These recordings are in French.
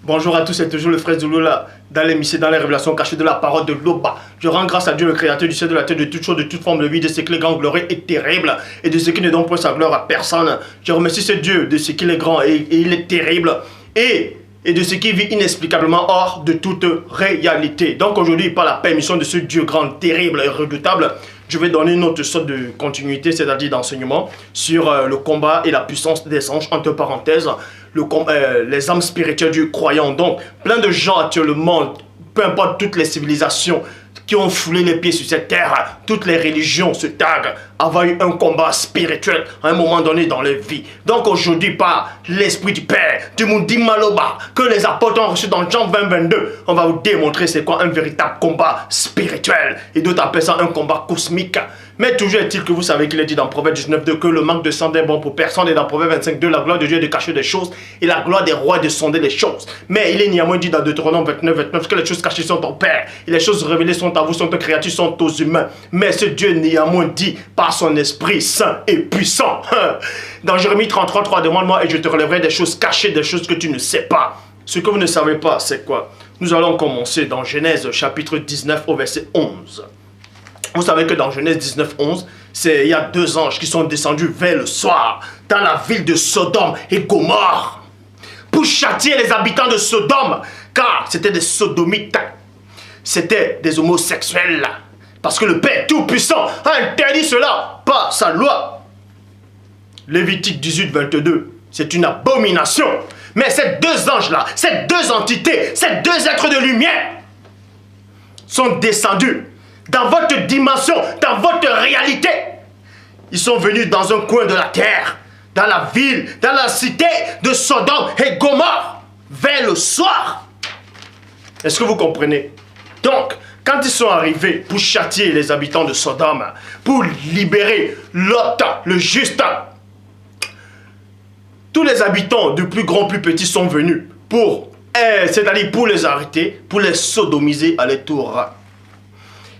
Bonjour à tous, c'est toujours le frère Zulu là, dans l'émission, dans les révélations cachées de la parole de l'Oba. Je rends grâce à Dieu, le créateur du ciel, de la terre, de toutes choses, de toute forme de vie, de ce qu'il est grand, glorieux et terrible, et de ce qui ne donne point sa gloire à personne. Je remercie ce Dieu de ce qu'il est grand et il est terrible, et de ce qui vit inexplicablement hors de toute réalité. Donc aujourd'hui, par la permission de ce Dieu grand, terrible et redoutable, je vais donner une autre sorte de continuité, c'est-à-dire d'enseignement, sur le combat et la puissance des anges, entre parenthèses, les âmes spirituelles du croyant. Donc, plein de gens actuellement, peu importe toutes les civilisations qui ont foulé les pieds sur cette terre, toutes les religions se taguent, avoir eu un combat spirituel à un moment donné dans leur vie. Donc aujourd'hui, par l'Esprit du Père, du Mundi Maloba, que les apôtres ont reçu dans Jean 20-22, on va vous démontrer c'est quoi un véritable combat spirituel. Et d'autres appellent ça un combat cosmique. Mais toujours est-il que vous savez qu'il est dit dans Proverbe 19.2 que le manque de sang n'est bon pour personne, et dans Proverbe 25.2, la gloire de Dieu est de cacher des choses et la gloire des rois est de sonder les choses. Mais il est néanmoins dit dans Deutéronome 29.29 que les choses cachées sont au Père et les choses révélées sont à vous, sont aux créatures, sont aux humains. Mais ce Dieu néanmoins dit par son Esprit saint et puissant. Dans Jérémie 33.3, demande-moi et je te relèverai des choses cachées, des choses que tu ne sais pas. Ce que vous ne savez pas, c'est quoi? Nous allons commencer dans Genèse chapitre 19 au verset 11. Vous savez que dans Genèse 19.11, il y a deux anges qui sont descendus vers le soir dans la ville de Sodome et Gomorrhe pour châtier les habitants de Sodome, car c'était des sodomites, c'était des homosexuels, parce que le Père Tout-Puissant a interdit cela par sa loi. Lévitique 18.22, c'est une abomination. Mais ces deux anges-là, ces deux entités, ces deux êtres de lumière sont descendus dans votre dimension, dans votre réalité. Ils sont venus dans un coin de la terre, dans la ville, dans la cité de Sodome et Gomorrhe, vers le soir. Est-ce que vous comprenez? Donc, quand ils sont arrivés pour châtier les habitants de Sodome, pour libérer Lot, le juste, tous les habitants, du plus grand, plus petit, sont venus c'est-à-dire pour les arrêter, pour les sodomiser à leur tour.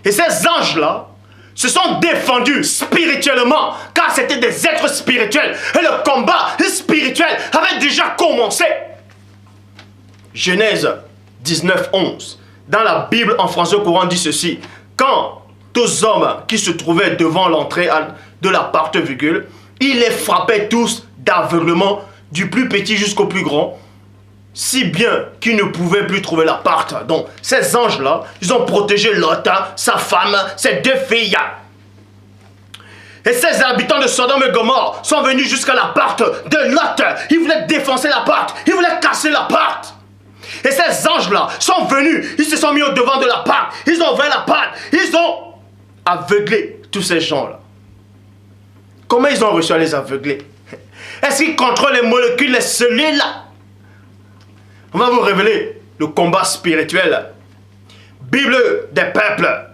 Et ces anges-là se sont défendus spirituellement, car c'était des êtres spirituels. Et le combat spirituel avait déjà commencé. Genèse 19.11. Dans la Bible en français courant dit ceci. Quant aux hommes qui se trouvaient devant l'entrée de la porte, ils les frappaient tous d'aveuglement, du plus petit jusqu'au plus grand, si bien qu'ils ne pouvaient plus trouver la porte. Donc, ces anges-là, ils ont protégé Lot, sa femme, ses deux filles. Et ces habitants de Sodome et Gomorrhe sont venus jusqu'à la porte de Lot. Ils voulaient défoncer la porte, ils voulaient casser la porte. Et ces anges-là sont venus, ils se sont mis au devant de la porte, ils ont ouvert la porte, ils ont aveuglé tous ces gens-là. Comment ils ont réussi à les aveugler? Est-ce qu'ils contrôlent les molécules, les cellules? On va vous révéler le combat spirituel. Bible des peuples.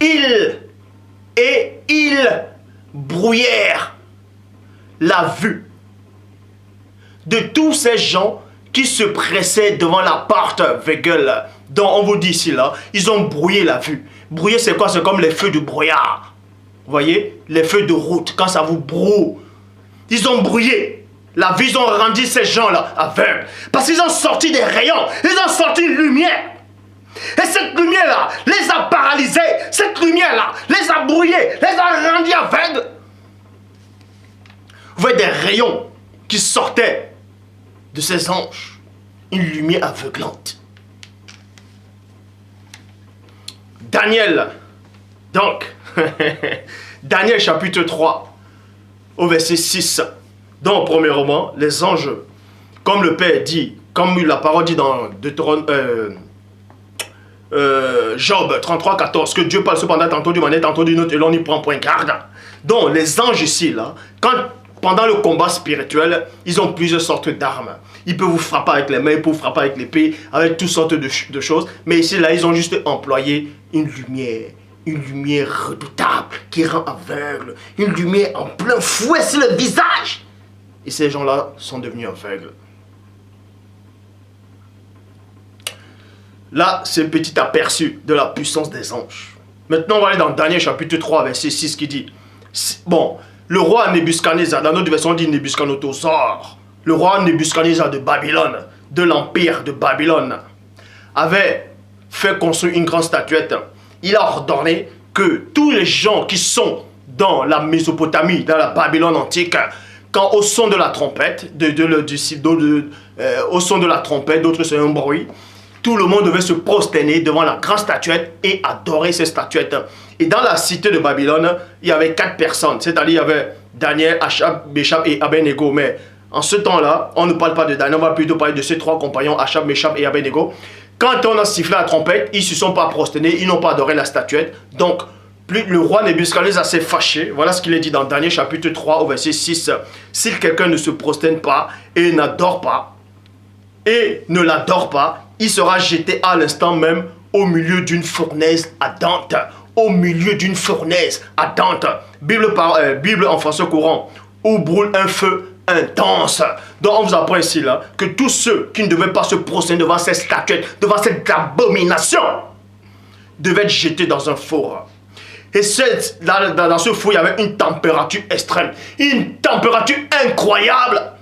Ils brouillèrent la vue de tous ces gens qui se pressaient devant la porte aveugle. Donc on vous dit ici là, ils ont brouillé la vue. Brouiller c'est quoi? C'est comme les feux de brouillard. Vous voyez? Les feux de route, quand ça vous brouille. Ils ont brouillé la vue, ils ont rendu ces gens-là aveugles. Parce qu'ils ont sorti des rayons, ils ont sorti une lumière. Et cette lumière-là les a paralysés. Cette lumière-là les a brouillés, les a rendus aveugles. Vous voyez des rayons qui sortaient de ces anges. Une lumière aveuglante. Daniel, donc, Daniel chapitre 3, au verset 6. Donc, premièrement, les anges, comme le Père dit, comme la parole dit dans Job 33, 14, que Dieu parle cependant tantôt d'une manière, tantôt d'une autre, et l'on n'y prend point garde. Donc, les anges ici, là, pendant le combat spirituel, ils ont plusieurs sortes d'armes. Ils peuvent vous frapper avec les mains, ils peuvent vous frapper avec l'épée, avec toutes sortes de choses. Mais ici, là, ils ont juste employé une lumière redoutable qui rend aveugle, une lumière en plein fouet sur le visage. Et ces gens-là sont devenus aveugles. Là, c'est un petit aperçu de la puissance des anges. Maintenant, on va aller dans Daniel chapitre 3, verset 6 qui dit, bon, le roi Nebuchadnezzar, dans notre version on dit Nebuchadnezzar, le roi Nebuchadnezzar de Babylone, de l'empire de Babylone avait fait construire une grande statuette, il a ordonné que tous les gens qui sont dans la Mésopotamie, dans la Babylone antique, quand au son de la trompette, au son de la trompette, d'autres c'est un bruit, tout le monde devait se prosterner devant la grande statuette et adorer cette statuette. Et dans la cité de Babylone, il y avait 4 personnes, c'est-à-dire il y avait Daniel, Achab, Meshach et Abednego. Mais en ce temps-là, on ne parle pas de Daniel, on va plutôt parler de ces 3 compagnons, Achab, Meshach et Abednego. Quand on a sifflé la trompette, ils ne se sont pas prosternés, ils n'ont pas adoré la statuette. Donc, le roi Nebuchadnezzar s'est fâché. Voilà ce qu'il est dit dans Daniel chapitre 3 au verset 6. Si quelqu'un ne se prosterne pas et n'adore pas, et ne l'adore pas, il sera jeté à l'instant même au milieu d'une fournaise ardente. Au milieu d'une fournaise ardente. Bible en français courant. Où brûle un feu intense. Donc on vous apprend ici là que tous ceux qui ne devaient pas se prosterner devant cette statuette, devant cette abomination, devaient être jetés dans un four. Et dans ce four, il y avait une température extrême. Une température incroyable.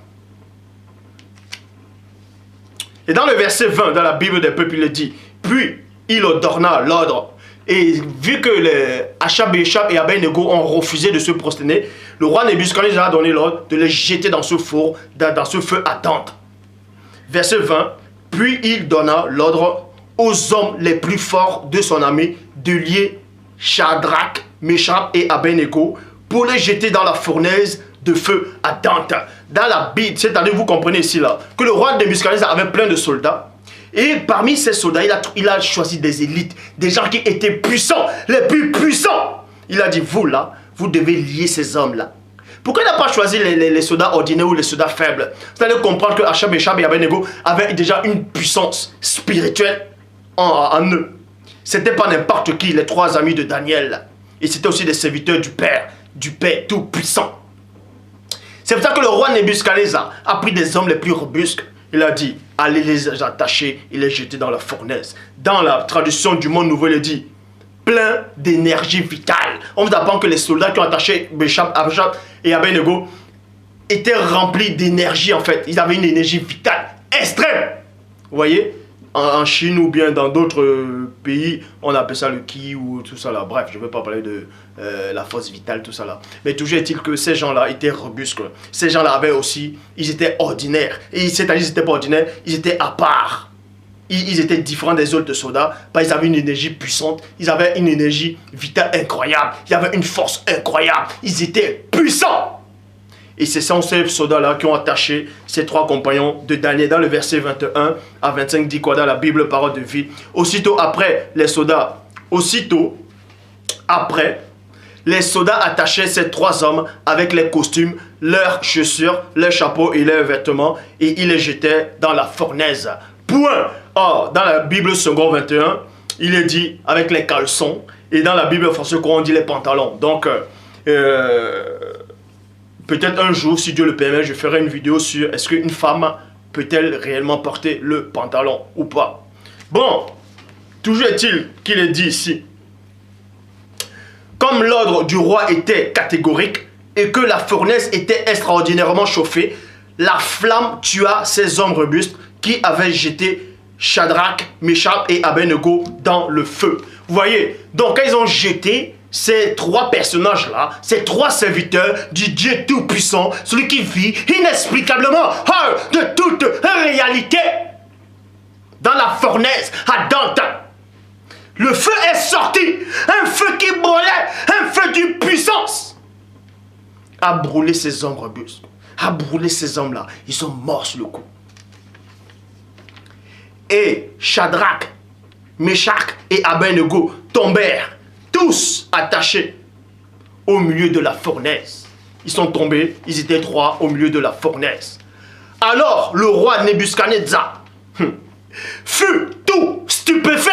Et dans le verset 20, dans la Bible des peuples, il est dit, puis il ordonna l'ordre. Et vu que les Achab, Meshach et Abednego ont refusé de se prosterner, le roi Nebuchadnezzar a donné l'ordre de les jeter dans ce four, dans ce feu ardent. Verset 20, puis il donna l'ordre aux hommes les plus forts de son armée de lier Shadrach, Meshach et Abednego pour les jeter dans la fournaise de feu ardente. Dans la Bible, c'est-à-dire vous comprenez ici là, que le roi Nebuchadnezzar avait plein de soldats. Et parmi ces soldats, il a choisi des élites, des gens qui étaient puissants, les plus puissants. Il a dit, vous là, vous devez lier ces hommes-là. Pourquoi il n'a pas choisi les soldats ordinaires ou les soldats faibles? Vous allez comprendre que Achab, Meshach et Abednego avaient déjà une puissance spirituelle en eux. C'était pas n'importe qui, les 3 amis de Daniel. Et c'était aussi des serviteurs du Père tout-puissant. C'est pour ça que le roi Nebuchadnezzar a pris des hommes les plus robustes. Il a dit, allez les attacher et les jeter dans la fournaise. Dans la traduction du Monde Nouveau, il dit, plein d'énergie vitale. On vous apprend que les soldats qui ont attaché Meshach et Abednego étaient remplis d'énergie en fait. Ils avaient une énergie vitale extrême. Vous voyez, en Chine ou bien dans d'autres pays, on appelle ça le ki ou tout ça là. Bref, je ne vais pas parler de la force vitale, tout ça là. Mais toujours est-il que ces gens-là étaient robustes. Ces gens-là avaient aussi, ils étaient ordinaires. Et c'est-à-dire ils n'étaient pas ordinaires, ils étaient à part. Ils étaient différents des autres soldats, parce qu'ils avaient une énergie puissante, ils avaient une énergie vitale incroyable, ils avaient une force incroyable, ils étaient puissants. Et c'est ces soldats-là qui ont attaché ces 3 compagnons de Daniel. Dans le verset 21 à 25, dit quoi dans la Bible, parole de vie. Aussitôt après, les soldats attachaient ces 3 hommes avec les costumes, leurs chaussures, leurs chapeaux et leurs vêtements, et ils les jetaient dans la fournaise. Point. Or, dans la Bible second 21, il est dit avec les caleçons, et dans la Bible française courant, on dit les pantalons. Donc, peut-être un jour, si Dieu le permet, je ferai une vidéo sur est-ce qu'une femme peut-elle réellement porter le pantalon ou pas. Bon, toujours est-il qu'il est dit ici, comme l'ordre du roi était catégorique et que la fournaise était extraordinairement chauffée, la flamme tua ces hommes robustes qui avaient jeté Shadrach, Meshach et Abednego dans le feu. Vous voyez, donc quand ils ont jeté ces 3 personnages-là, ces 3 serviteurs du Dieu Tout-Puissant, celui qui vit inexplicablement de toute réalité dans la fournaise ardente. Le feu est sorti, un feu qui brûlait, un feu d'une puissance, a brûlé ces hommes robustes, a brûlé ces hommes-là. Ils sont morts sur le coup. Et Shadrach, Meshach et Abednego tombèrent, tous attachés au milieu de la fournaise. Ils sont tombés, ils étaient 3 au milieu de la fournaise. Alors le roi Nebuchadnezzar fut tout stupéfait.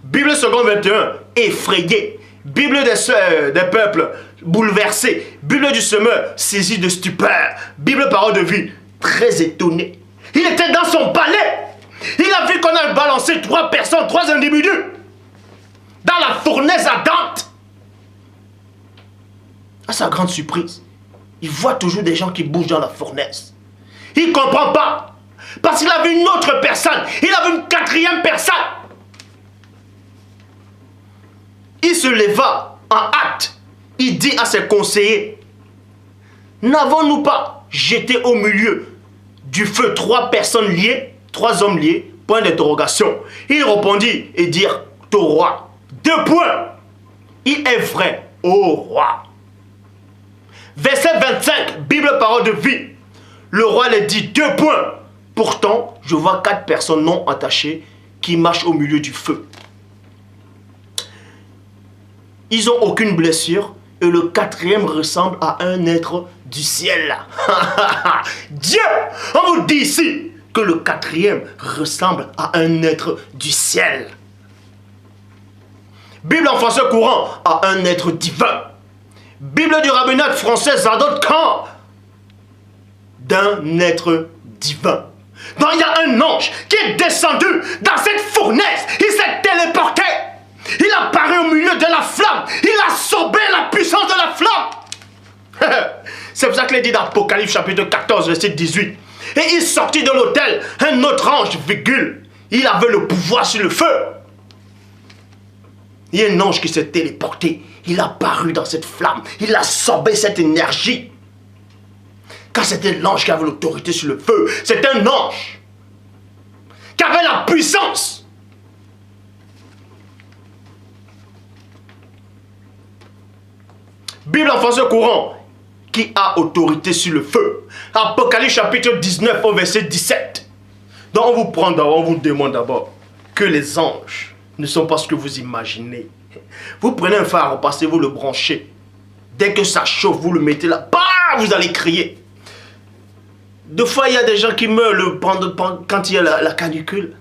Bible seconde 21, effrayé. Bible des peuples, bouleversé. Bible du semeur, saisi de stupeur. Bible parole de vie, très étonné. Il était dans son palais. Il a vu qu'on a balancé 3 personnes, 3 individus dans la fournaise ardente. À sa grande surprise, il voit toujours des gens qui bougent dans la fournaise. Il ne comprend pas. Parce qu'il a vu une autre personne. Il a vu une quatrième personne. Il se leva en hâte. Il dit à ses conseillers, n'avons-nous pas jeté au milieu du feu 3 personnes liées, 3 hommes liés? Point d'interrogation. Il répondit et dit au roi, 2 points. Il est vrai, ô roi. Verset 25, Bible parole de vie. Le roi leur dit 2 points. Pourtant, je vois 4 personnes non attachées qui marchent au milieu du feu. Ils n'ont aucune blessure et le 4e ressemble à un être du ciel. Dieu, on vous dit ici que le 4e ressemble à un être du ciel. Bible en français courant, à un être divin. Bible du rabbinat français Zadok Khan, d'un être divin. Donc il y a un ange qui est descendu dans cette fournaise. Il s'est téléporté. Il a apparu au milieu de la flamme. Il a absorbé la puissance de la flamme. C'est pour ça qu'il est dit dans Apocalypse chapitre 14 verset 18. Et il sortit de l'autel un autre ange, virgule. Il avait le pouvoir sur le feu. Il y a un ange qui s'est téléporté. Il a apparu dans cette flamme. Il a absorbé cette énergie. Car c'était l'ange qui avait l'autorité sur le feu. C'est un ange qui avait la puissance. Bible en français courant. Qui a autorité sur le feu. Apocalypse chapitre 19 au verset 17. Donc on vous demande d'abord que les anges ne sont pas ce que vous imaginez. Vous prenez un phare, passez-vous le brancher. Dès que ça chauffe, vous le mettez là. Bah, vous allez crier. Deux fois, il y a des gens qui meurent quand il y a la canicule.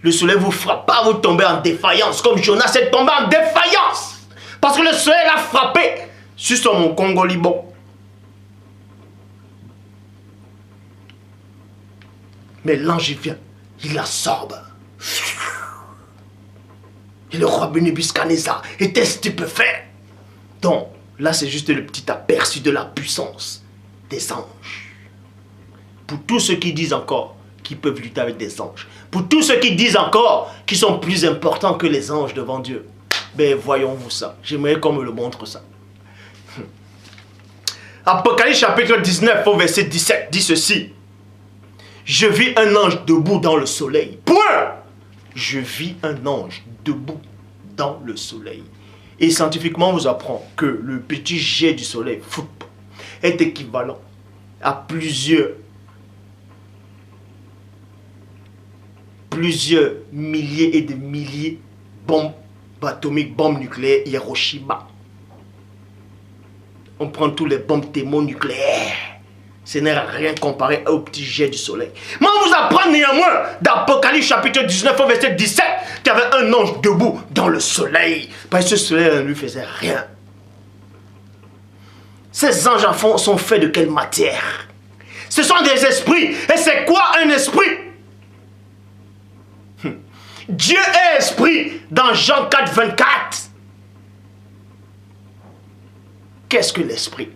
Le soleil vous frappe pas, vous tombez en défaillance. Comme Jonas est tombé en défaillance. Parce que le soleil l'a frappé sur son Congo-Liban. Mais l'ange il vient, il absorbe. Et le roi Nebukadnezar était stupéfait. Donc, là c'est juste le petit aperçu de la puissance des anges. Pour tous ceux qui disent encore qu'ils peuvent lutter avec des anges. Pour tous ceux qui disent encore qu'ils sont plus importants que les anges devant Dieu. Ben voyons-vous ça. J'aimerais qu'on me le montre ça. Apocalypse chapitre 19 au verset 17 dit ceci. Je vis un ange debout dans le soleil. Point. Je vis un ange debout dans le soleil. Et scientifiquement, on vous apprend que le petit jet du soleil est équivalent à plusieurs milliers et de milliers de bombes atomiques, bombes nucléaires, Hiroshima. On prend tous les bombes thermonucléaires. Ce n'est rien comparé au petit jet du soleil. Mais on vous apprend néanmoins d'Apocalypse chapitre 19 au verset 17 qu'il y avait un ange debout dans le soleil. Parce que ce soleil ne lui faisait rien. Ces anges à fond sont faits de quelle matière? Ce sont des esprits. Et c'est quoi un esprit? Dieu est esprit dans Jean 4, 24. Qu'est-ce que l'esprit?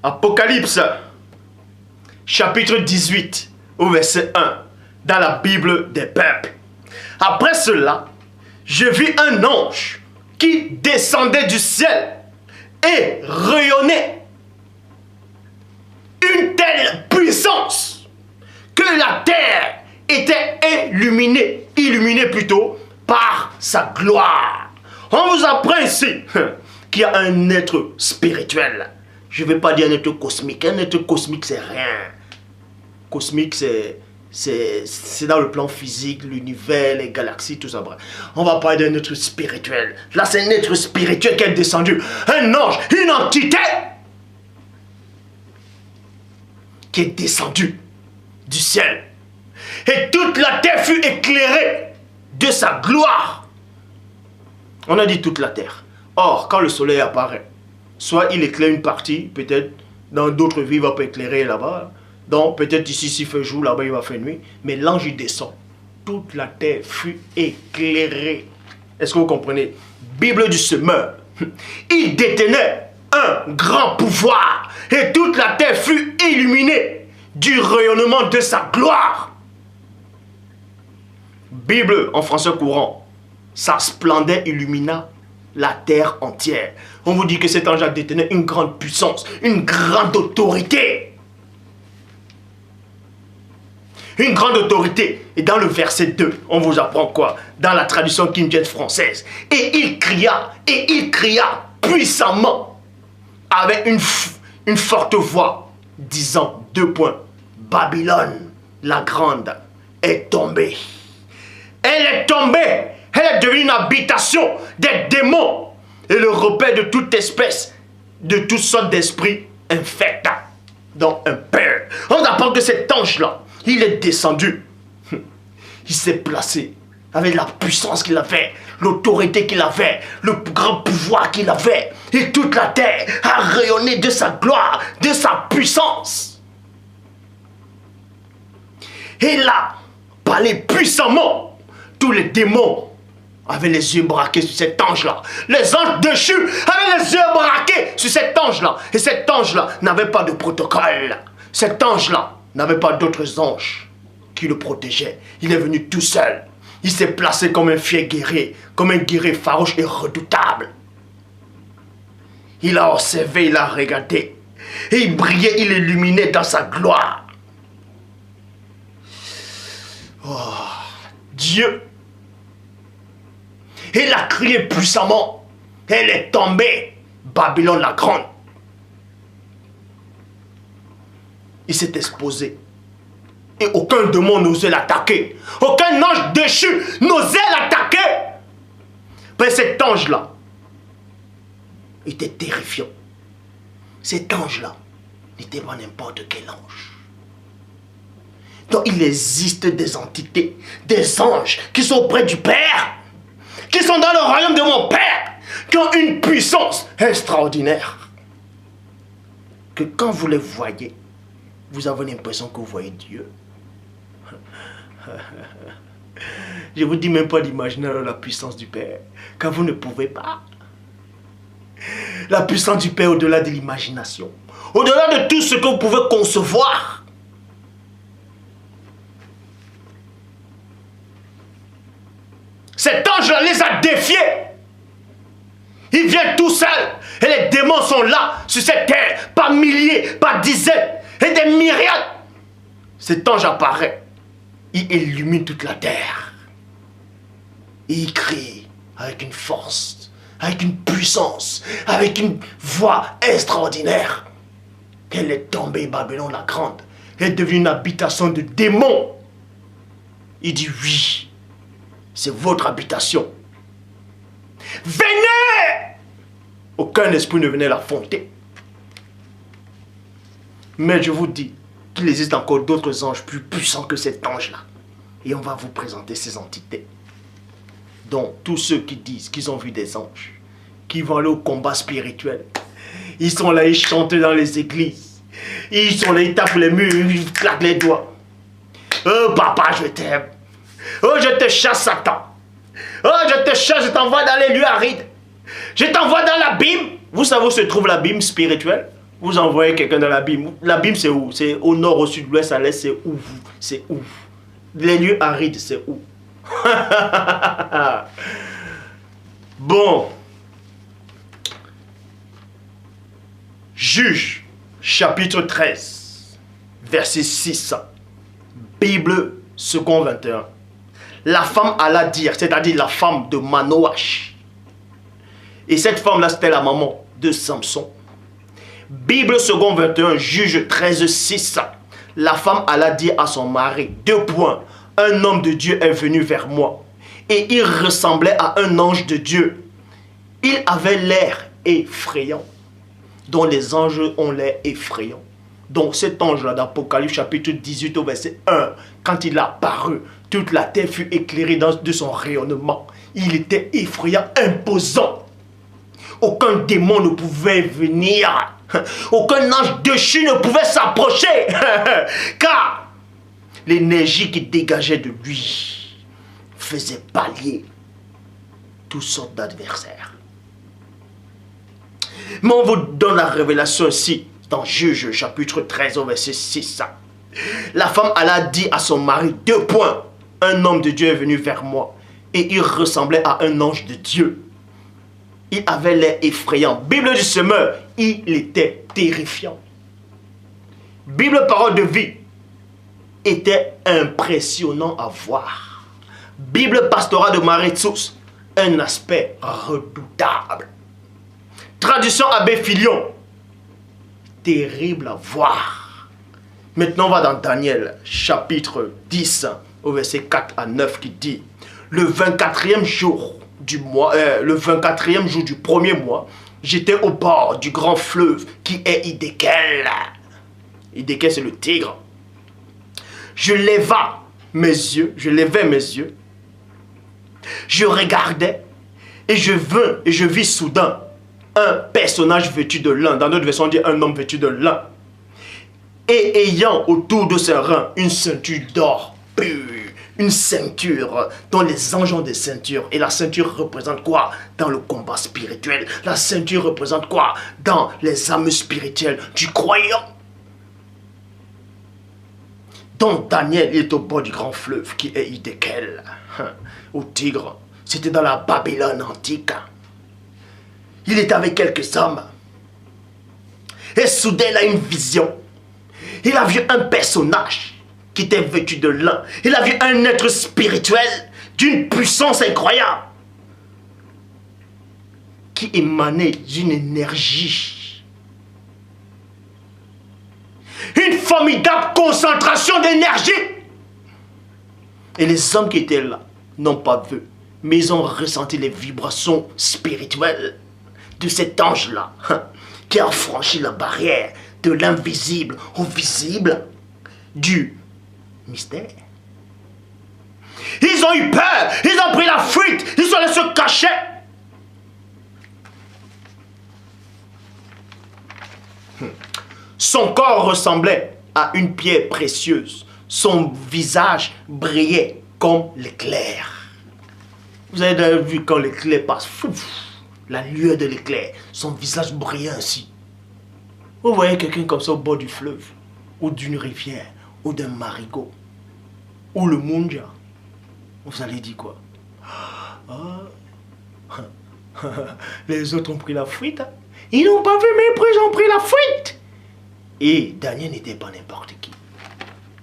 Apocalypse, chapitre 18, au verset 1, dans la Bible des peuples. Après cela, je vis un ange qui descendait du ciel et rayonnait une telle puissance que la terre était illuminée plutôt par sa gloire. On vous apprend ici qu'il y a un être spirituel. Je ne vais pas dire un être cosmique. Un être cosmique, c'est rien. Cosmique, c'est dans le plan physique, l'univers, les galaxies, tout ça. Bref. On va parler d'un être spirituel. Là, c'est un être spirituel qui est descendu. Un ange, une entité qui est descendue du ciel. Et toute la terre fut éclairée de sa gloire. On a dit toute la terre. Or, quand le soleil apparaît, soit il éclaire une partie, peut-être dans d'autres vies, il va pas éclairer là-bas. Donc peut-être ici, s'il fait jour, là-bas, il va faire nuit. Mais l'ange, il descend. Toute la terre fut éclairée. Est-ce que vous comprenez? Bible du semeur. Il détenait un grand pouvoir et toute la terre fut illuminée du rayonnement de sa gloire. Bible en français courant. Sa splendeur illumina la terre entière. On vous dit que cet ange détenait une grande puissance, une grande autorité. Une grande autorité. Et dans le verset 2, on vous apprend quoi? Dans la traduction King James française. Et il cria puissamment avec une forte voix, disant, 2 points, Babylone, la grande, est tombée. Elle est tombée. Elle est devenue une habitation des démons et le repère de toute espèce, de toutes sortes d'esprits infects. Donc un père. On apprend que cet ange-là, il est descendu. Il s'est placé avec la puissance qu'il avait, l'autorité qu'il avait, le grand pouvoir qu'il avait. Et toute la terre a rayonné de sa gloire, de sa puissance. Et là, parlait puissamment. Tous les démons avaient les yeux braqués sur cet ange-là. Les anges déchus avaient les yeux braqués sur cet ange-là. Et cet ange-là n'avait pas de protocole. Cet ange-là n'avait pas d'autres anges qui le protégeaient. Il est venu tout seul. Il s'est placé comme un fier guerrier, comme un guerrier farouche et redoutable. Il a observé, il a regardé. Et il brillait, il illuminait dans sa gloire. Oh, Dieu. Il a crié puissamment. Elle est tombée. Babylone la grande. Il s'est exposé. Et aucun démon n'osait l'attaquer. Aucun ange déchu n'osait l'attaquer. Mais cet ange-là était terrifiant. Cet ange-là n'était pas n'importe quel ange. Donc il existe des entités, des anges qui sont auprès du Père, qui sont dans le royaume de mon Père, qui ont une puissance extraordinaire. Que quand vous les voyez, vous avez l'impression que vous voyez Dieu. Je vous dis même pas d'imaginer la puissance du Père, car vous ne pouvez pas. La puissance du Père au-delà de l'imagination, au-delà de tout ce que vous pouvez concevoir. Cet ange-là les a défiés. Il vient tout seul. Et les démons sont là, sur cette terre, par milliers, par dizaines, et des myriades. Cet ange apparaît. Il illumine toute la terre. Et il crie avec une force, avec une puissance, avec une voix extraordinaire. Elle est tombée, Babylone la grande. Elle est devenue une habitation de démons. Il dit oui. C'est votre habitation. Venez! Aucun esprit ne venait l'affronter. Mais je vous dis qu'il existe encore d'autres anges plus puissants que cet ange-là. Et on va vous présenter ces entités. Donc, tous ceux qui disent qu'ils ont vu des anges, qui vont aller au combat spirituel, ils sont là, ils chantent dans les églises. Ils sont là, ils tapent les murs, ils claquent les doigts. Oh papa, je t'aime. Oh, je te chasse, Satan. Oh, je te chasse, je t'envoie dans les lieux arides. Je t'envoie dans l'abîme. Vous savez où se trouve l'abîme spirituel? Vous envoyez quelqu'un dans l'abîme. L'abîme, c'est où? C'est au nord, au sud, l'ouest, à l'est, c'est où? C'est où? Les lieux arides, c'est où? Bon. Juge, chapitre 13, verset 6. Bible, second 21. La femme alla dire, c'est-à-dire la femme de Manoach. Et cette femme-là, c'était la maman de Samson. Bible second 21, Juge 13, 6. La femme alla dire à son mari, 2 points. Un homme de Dieu est venu vers moi. Et il ressemblait à un ange de Dieu. Il avait l'air effrayant. Dont les anges ont l'air effrayants. Donc cet ange-là d'Apocalypse chapitre 18 au verset 1, quand il a apparu, toute la terre fut éclairée de son rayonnement. Il était effrayant, imposant. Aucun démon ne pouvait venir. Aucun ange déchu ne pouvait s'approcher. Car l'énergie qui dégageait de lui faisait pallier toutes sortes d'adversaires. Mais on vous donne la révélation ici, dans Juge chapitre 13 au verset 6. La femme alla dit à son mari, 2 points. Un homme de Dieu est venu vers moi et il ressemblait à un ange de Dieu. Il avait l'air effrayant. Bible du semeur, il était terrifiant. Bible parole de vie était impressionnant à voir. Bible pastorat de Marie-Tsous, un aspect redoutable. Traduction Abbé Filion, terrible à voir. Maintenant on va dans Daniel chapitre 10 au verset 4 à 9 qui dit: le 24e jour du mois, le 24e jour du premier mois, j'étais au bord du grand fleuve qui est Hiddekel. Hiddekel c'est le Tigre. Je levais mes yeux, je regardais et je vis soudain un personnage vêtu de lin. Dans notre version on dit un homme vêtu de lin. Et ayant autour de ses reins une ceinture d'or pur. Une ceinture dont les anges ont des ceintures. Et la ceinture représente quoi? Dans le combat spirituel. La ceinture représente quoi? Dans les âmes spirituelles du croyant. Donc Daniel est au bord du grand fleuve qui est Hiddekel, au Tigre. C'était dans la Babylone antique. Il était avec quelques hommes. Et soudain il a une vision. Il a vu un personnage qui était vêtu de lin. Il a vu un être spirituel d'une puissance incroyable qui émanait d'une énergie. Une formidable concentration d'énergie. Et les hommes qui étaient là n'ont pas vu, mais ils ont ressenti les vibrations spirituelles de cet ange-là qui a franchi la barrière de l'invisible au visible, du mystère. Ils ont eu peur, ils ont pris la fuite, ils sont allés se cacher. Son corps ressemblait à une pierre précieuse. Son visage brillait comme l'éclair. Vous avez vu quand l'éclair passe, la lueur de l'éclair, son visage brillait ainsi. Vous voyez quelqu'un comme ça au bord du fleuve, ou d'une rivière, ou d'un marigot, ou le Munja. Vous allez dire quoi? Les autres ont pris la fuite. Hein? Ils n'ont pas vu, mais ils ont pris la fuite. Et Daniel n'était pas n'importe qui.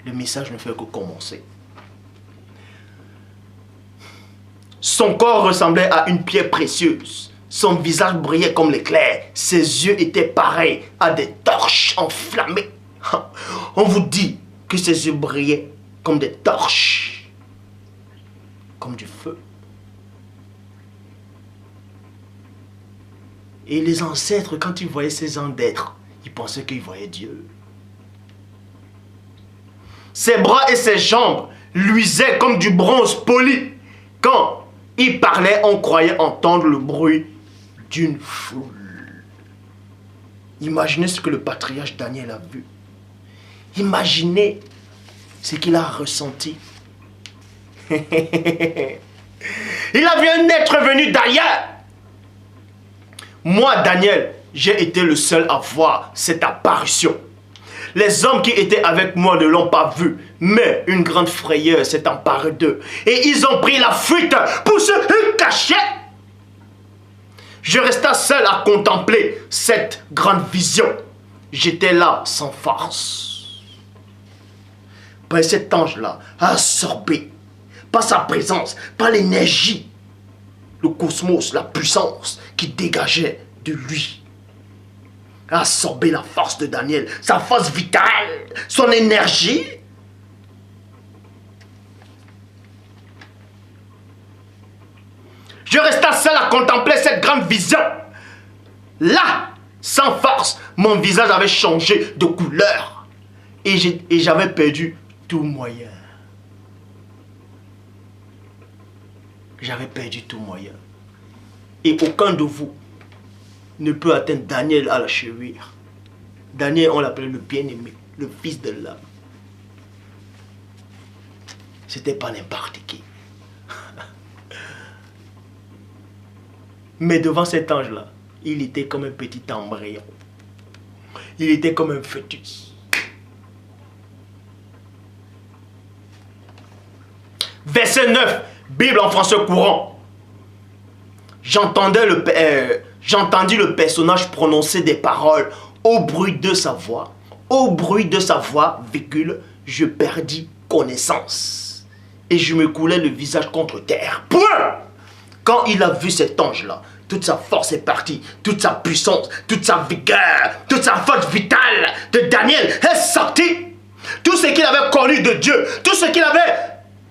Le message ne fait que commencer. Son corps ressemblait à une pierre précieuse. Son visage brillait comme l'éclair. Ses yeux étaient pareils à des torches enflammées. On vous dit que ses yeux brillaient comme des torches. Comme du feu. Et les ancêtres, quand ils voyaient ces gens d'être, ils pensaient qu'ils voyaient Dieu. Ses bras et ses jambes luisaient comme du bronze poli. Quand il parlait, on croyait entendre le bruit d'une foule. Imaginez ce que le patriarche Daniel a vu. Imaginez ce qu'il a ressenti. Il a vu un être venu d'ailleurs. Moi, Daniel, j'ai été le seul à voir cette apparition. Les hommes qui étaient avec moi ne l'ont pas vu, mais une grande frayeur s'est emparée d'eux. Et ils ont pris la fuite pour se cacher. Je restais seul à contempler cette grande vision. J'étais là sans force. Ben, cet ange-là a absorbé, par sa présence, par l'énergie, le cosmos, la puissance qui dégageait de lui. A absorbé la force de Daniel, sa force vitale, son énergie. Je restais seul à contempler cette grande vision. Là, sans force, mon visage avait changé de couleur. Et j'avais perdu tout moyen. J'avais perdu tout moyen. Et aucun de vous ne peut atteindre Daniel à la cheville. Daniel, on l'appelait le bien-aimé, le fils de l'homme. C'était pas n'importe qui. Mais devant cet ange-là, il était comme un petit embryon. Il était comme un fœtus. Verset 9, Bible en français courant. J'entendis le personnage prononcer des paroles au bruit de sa voix. Au bruit de sa voix, virgule, je perdis connaissance. Et je me coulais le visage contre terre. Point! Quand il a vu cet ange-là, toute sa force est partie, toute sa puissance, toute sa vigueur, toute sa force vitale de Daniel est sortie. Tout ce qu'il avait connu de Dieu, tout ce qu'il avait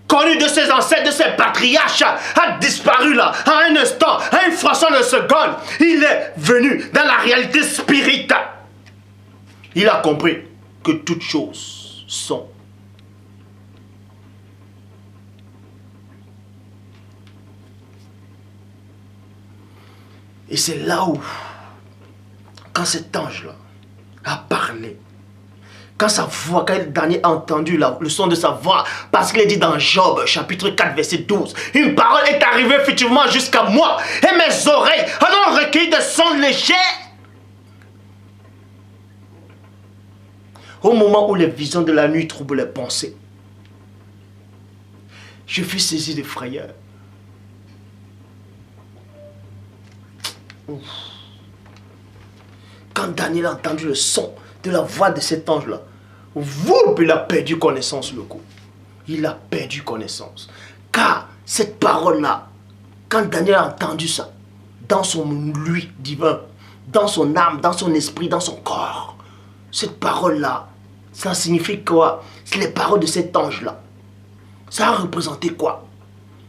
connu de ses ancêtres, de ses patriarches, a disparu là, à un instant, à une fraction de seconde. Il est venu dans la réalité spirituelle. Il a compris que toutes choses sont. Et c'est là où, quand cet ange-là a parlé, quand Daniel a entendu le son de sa voix, parce qu'il est dit dans Job, chapitre 4, verset 12, une parole est arrivée effectivement jusqu'à moi, et mes oreilles en ont recueilli de sons légers. Au moment où les visions de la nuit troublent les pensées, je fus saisi de frayeur. Quand Daniel a entendu le son de la voix de cet ange-là, il a perdu connaissance le coup. Il a perdu connaissance. Car cette parole-là, quand Daniel a entendu ça, dans son lui divin, dans son âme, dans son esprit, dans son corps, cette parole-là, ça signifie quoi? C'est les paroles de cet ange-là. Ça a représenté quoi?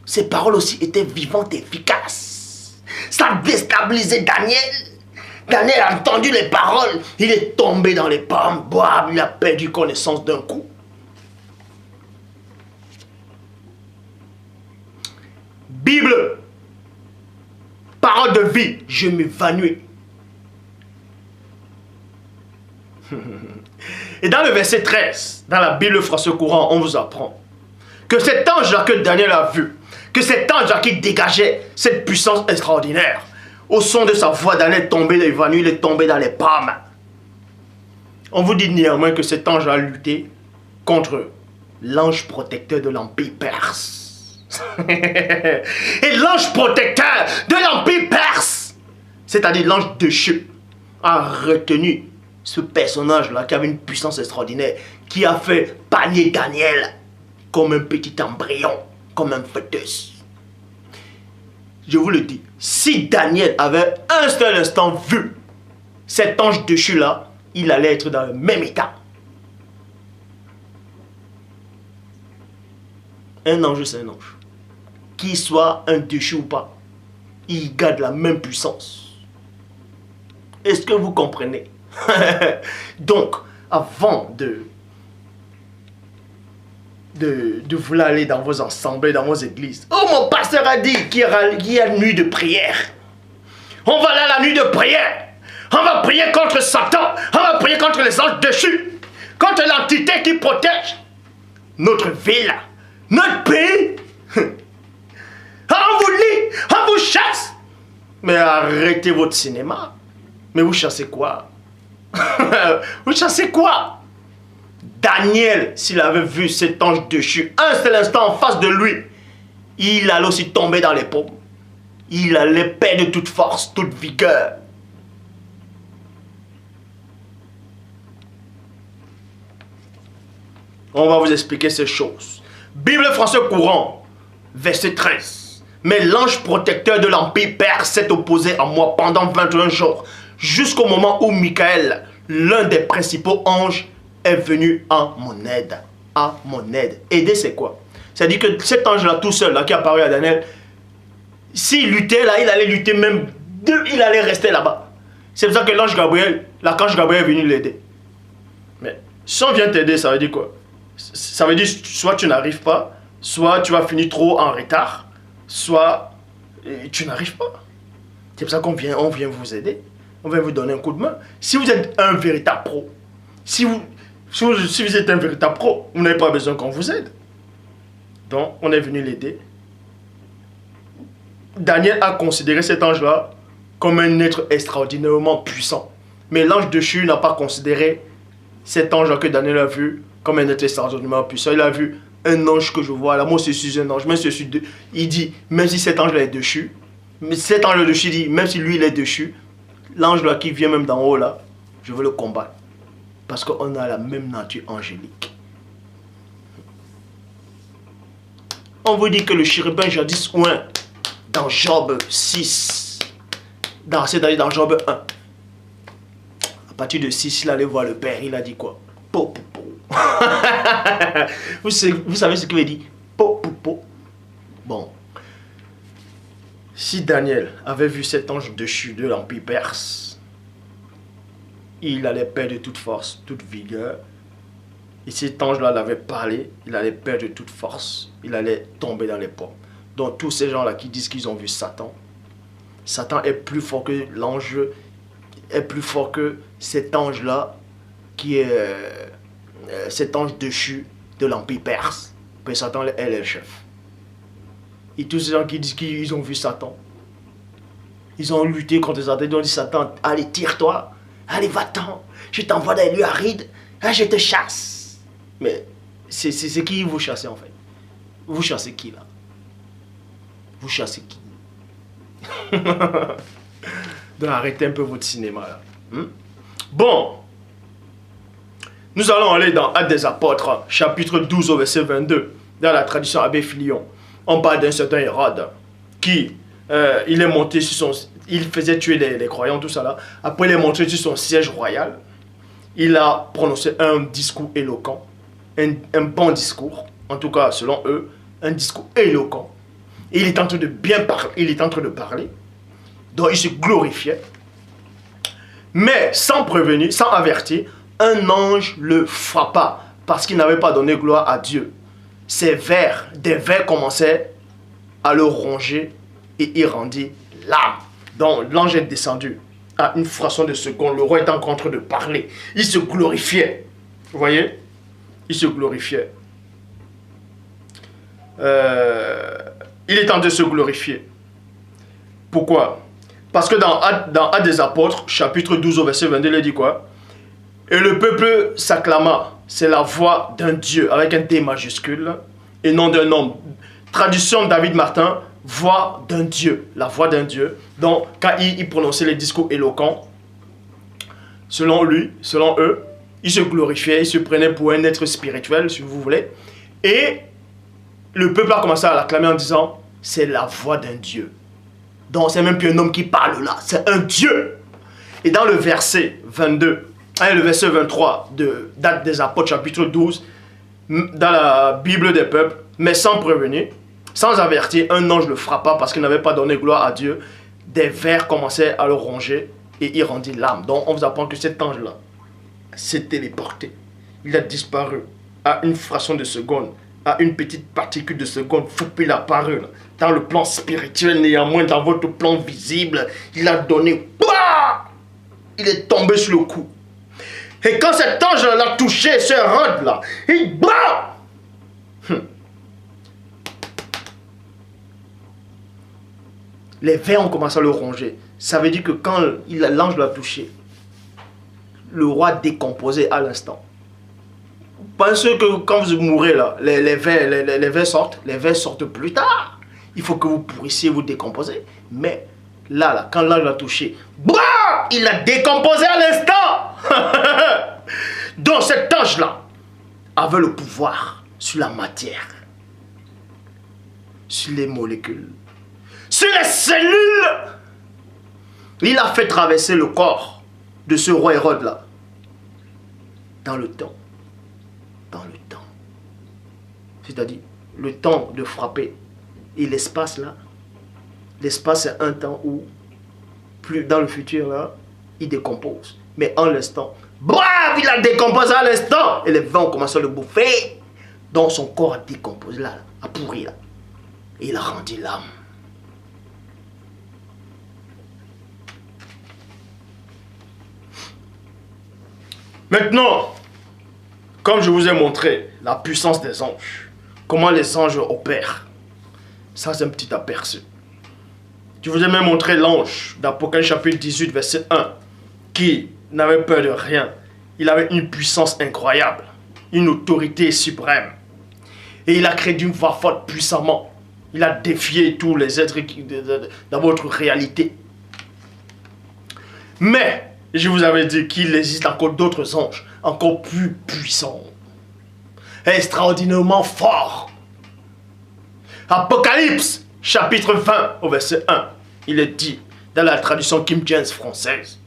Ces paroles aussi étaient vivantes et efficaces. Ça a déstabilisé Daniel. Daniel a entendu les paroles. Il est tombé dans les pommes. Il a perdu connaissance d'un coup. Bible. Parole de vie. Je m'évanouis. Et dans le verset 13, dans la Bible français courant, on vous apprend que cet ange-là que Daniel a vu, que cet ange-là qui dégageait cette puissance extraordinaire, au son de sa voix, Daniel est tombé évanoui, il est tombé dans les pommes. On vous dit néanmoins que cet ange a lutté contre l'ange protecteur de l'Empire perse. Et l'ange protecteur de l'Empire perse, c'est-à-dire l'ange déchu, a retenu ce personnage-là qui avait une puissance extraordinaire, qui a fait panier Daniel comme un petit embryon, comme un fœtus. Je vous le dis, si Daniel avait un seul instant vu cet ange déchu-là, il allait être dans le même état. Un ange, c'est un ange. Qu'il soit un déchu ou pas, il garde la même puissance. Est-ce que vous comprenez? Donc, avant de vouloir aller dans vos assemblées, dans vos églises. Oh, mon pasteur a dit qu'il y a une nuit de prière. On va aller à la nuit de prière. On va prier contre Satan. On va prier contre les anges déchus. Contre l'entité qui protège notre ville, notre pays. On vous lit, on vous chasse. Mais arrêtez votre cinéma. Mais vous chassez quoi? Vous chassez quoi? Daniel, s'il avait vu cet ange déchu un seul instant en face de lui, il allait aussi tomber dans les pommes. Il allait perdre toute force, toute vigueur. On va vous expliquer ces choses. Bible français courant, verset 13. Mais l'ange protecteur de l'Empire perse s'est opposé à moi pendant 21 jours, jusqu'au moment où Michael, l'un des principaux anges, est venu à mon aide. À mon aide. Aider, c'est quoi? C'est-à-dire que cet ange-là, tout seul, là, qui a apparu à Daniel, s'il luttait là, il allait lutter même, il allait rester là-bas. C'est pour ça que l'ange Gabriel, l'archange Gabriel est venu l'aider. Mais si on vient t'aider, ça veut dire quoi? Ça veut dire soit tu n'arrives pas, soit tu vas finir trop en retard, soit tu n'arrives pas. C'est pour ça qu'on vient vous aider. On vient vous donner un coup de main. Si vous êtes un véritable pro, si vous êtes un véritable pro, vous n'avez pas besoin qu'on vous aide. Donc, on est venu l'aider. Daniel a considéré cet ange-là comme un être extraordinairement puissant. Mais l'ange déchu n'a pas considéré cet ange-là que Daniel a vu comme un être extraordinairement puissant. Il a vu un ange que je vois là. Moi, je suis un ange. Même si je suis il dit, même si cet ange-là est déchu, mais cet ange-là déchu dit, même si lui, il est déchu, l'ange-là qui vient même d'en haut là, je veux le combattre. Parce qu'on a la même nature angélique. On vous dit que le chérubin jadis oint dans Job 6, c'est-à-dire dans Job 1. À partir de 6, il allait voir le Père, il a dit quoi? Po, po, po. Vous savez ce qu'il veut dire? Po, po, po. Bon. Si Daniel avait vu cet ange déchu de l'Empire perse, il allait perdre toute force, toute vigueur. Et cet ange-là l'avait parlé, il allait perdre toute force, il allait tomber dans les pommes. Donc tous ces gens-là qui disent qu'ils ont vu Satan, Satan est plus fort que l'ange, est plus fort que cet ange-là qui est cet ange déchu de l'Empire perse. Mais Satan est le chef. Et tous ces gens qui disent qu'ils ont vu Satan, ils ont lutté contre Satan, ils ont dit Satan, allez tire-toi, allez va-t'en, je t'envoie dans les lieux arides, je te chasse. Mais c'est qui vous chassez en fait? Vous chassez qui là? Vous chassez qui? Donc arrêtez un peu votre cinéma là. Bon. Nous allons aller dans Actes des Apôtres, chapitre 12 au verset 22. Dans la tradition Abbé Filion. On parle d'un certain Hérode qui, il est monté sur son... Il faisait tuer les croyants, tout ça là. Après il est monté sur son siège royal. Il a prononcé un discours éloquent. Un bon discours, en tout cas selon eux, un discours éloquent. Et il est en train de bien parler, il est en train de parler, donc il se glorifiait. Mais sans prévenir, sans avertir, un ange le frappa parce qu'il n'avait pas donné gloire à Dieu. Des vers commençaient à le ronger et il rendit l'âme. Donc l'ange est descendu à une fraction de seconde, le roi est encore en train de parler, il se glorifiait, vous voyez? Il se glorifiait. Il est en train de se glorifier. Pourquoi? Parce que dans Actes des Apôtres, chapitre 12 au verset 22, il dit quoi? Et le peuple s'acclama. C'est la voix d'un Dieu, avec un D majuscule, et non d'un homme. Traduction de David Martin, voix d'un Dieu. La voix d'un Dieu. Donc, quand il prononçait les discours éloquents, selon lui, selon eux, il se glorifiait, il se prenait pour un être spirituel, si vous voulez. Et le peuple a commencé à l'acclamer en disant, c'est la voix d'un Dieu. Donc c'est même plus un homme qui parle là, c'est un Dieu. Et dans le verset 22, le verset 23 de Actes des Apôtres, chapitre 12, dans la Bible des peuples, mais sans prévenir, sans avertir, un ange le frappa parce qu'il n'avait pas donné gloire à Dieu. Des vers commençaient à le ronger et il rendit l'âme. Donc on vous apprend que cet ange-là s'est téléporté. Il a disparu à une fraction de seconde, à une petite particule de seconde. Il a apparu dans le plan spirituel, néanmoins dans votre plan visible. Il a donné, il est tombé sur le cou. Et quand cet ange l'a touché, ce Hérode là, il les vers ont commencé à le ronger. Ça veut dire que quand l'ange l'a touché, le roi décomposé à l'instant. Parce que quand vous mourrez là, les vers sortent plus tard. Il faut que vous pourrissiez vous décomposer. Mais là, quand l'ange l'a touché, il a décomposé à l'instant. Donc cet ange-là avait le pouvoir sur la matière, sur les molécules, sur les cellules. Il a fait traverser le corps de ce roi Hérode là dans le temps. Dans le temps. C'est-à-dire le temps de frapper et l'espace là. L'espace c'est un temps où, plus dans le futur là, il décompose. Mais en l'instant, il a décomposé à l'instant. Et les vents ont commencé à le bouffer. Donc son corps a décomposé là, a pourri là. Et il a rendu l'âme. Maintenant, comme je vous ai montré la puissance des anges, comment les anges opèrent, ça c'est un petit aperçu. Je vous ai même montré l'ange d'Apocalypse chapitre 18, verset 1, qui n'avait peur de rien. Il avait une puissance incroyable, une autorité suprême. Et il a créé d'une voix forte puissamment. Il a défié tous les êtres dans votre réalité. Mais, je vous avais dit qu'il existe encore d'autres anges, encore plus puissants, extraordinairement forts. Apocalypse, chapitre 20, au verset 1, il est dit, dans la traduction King James française.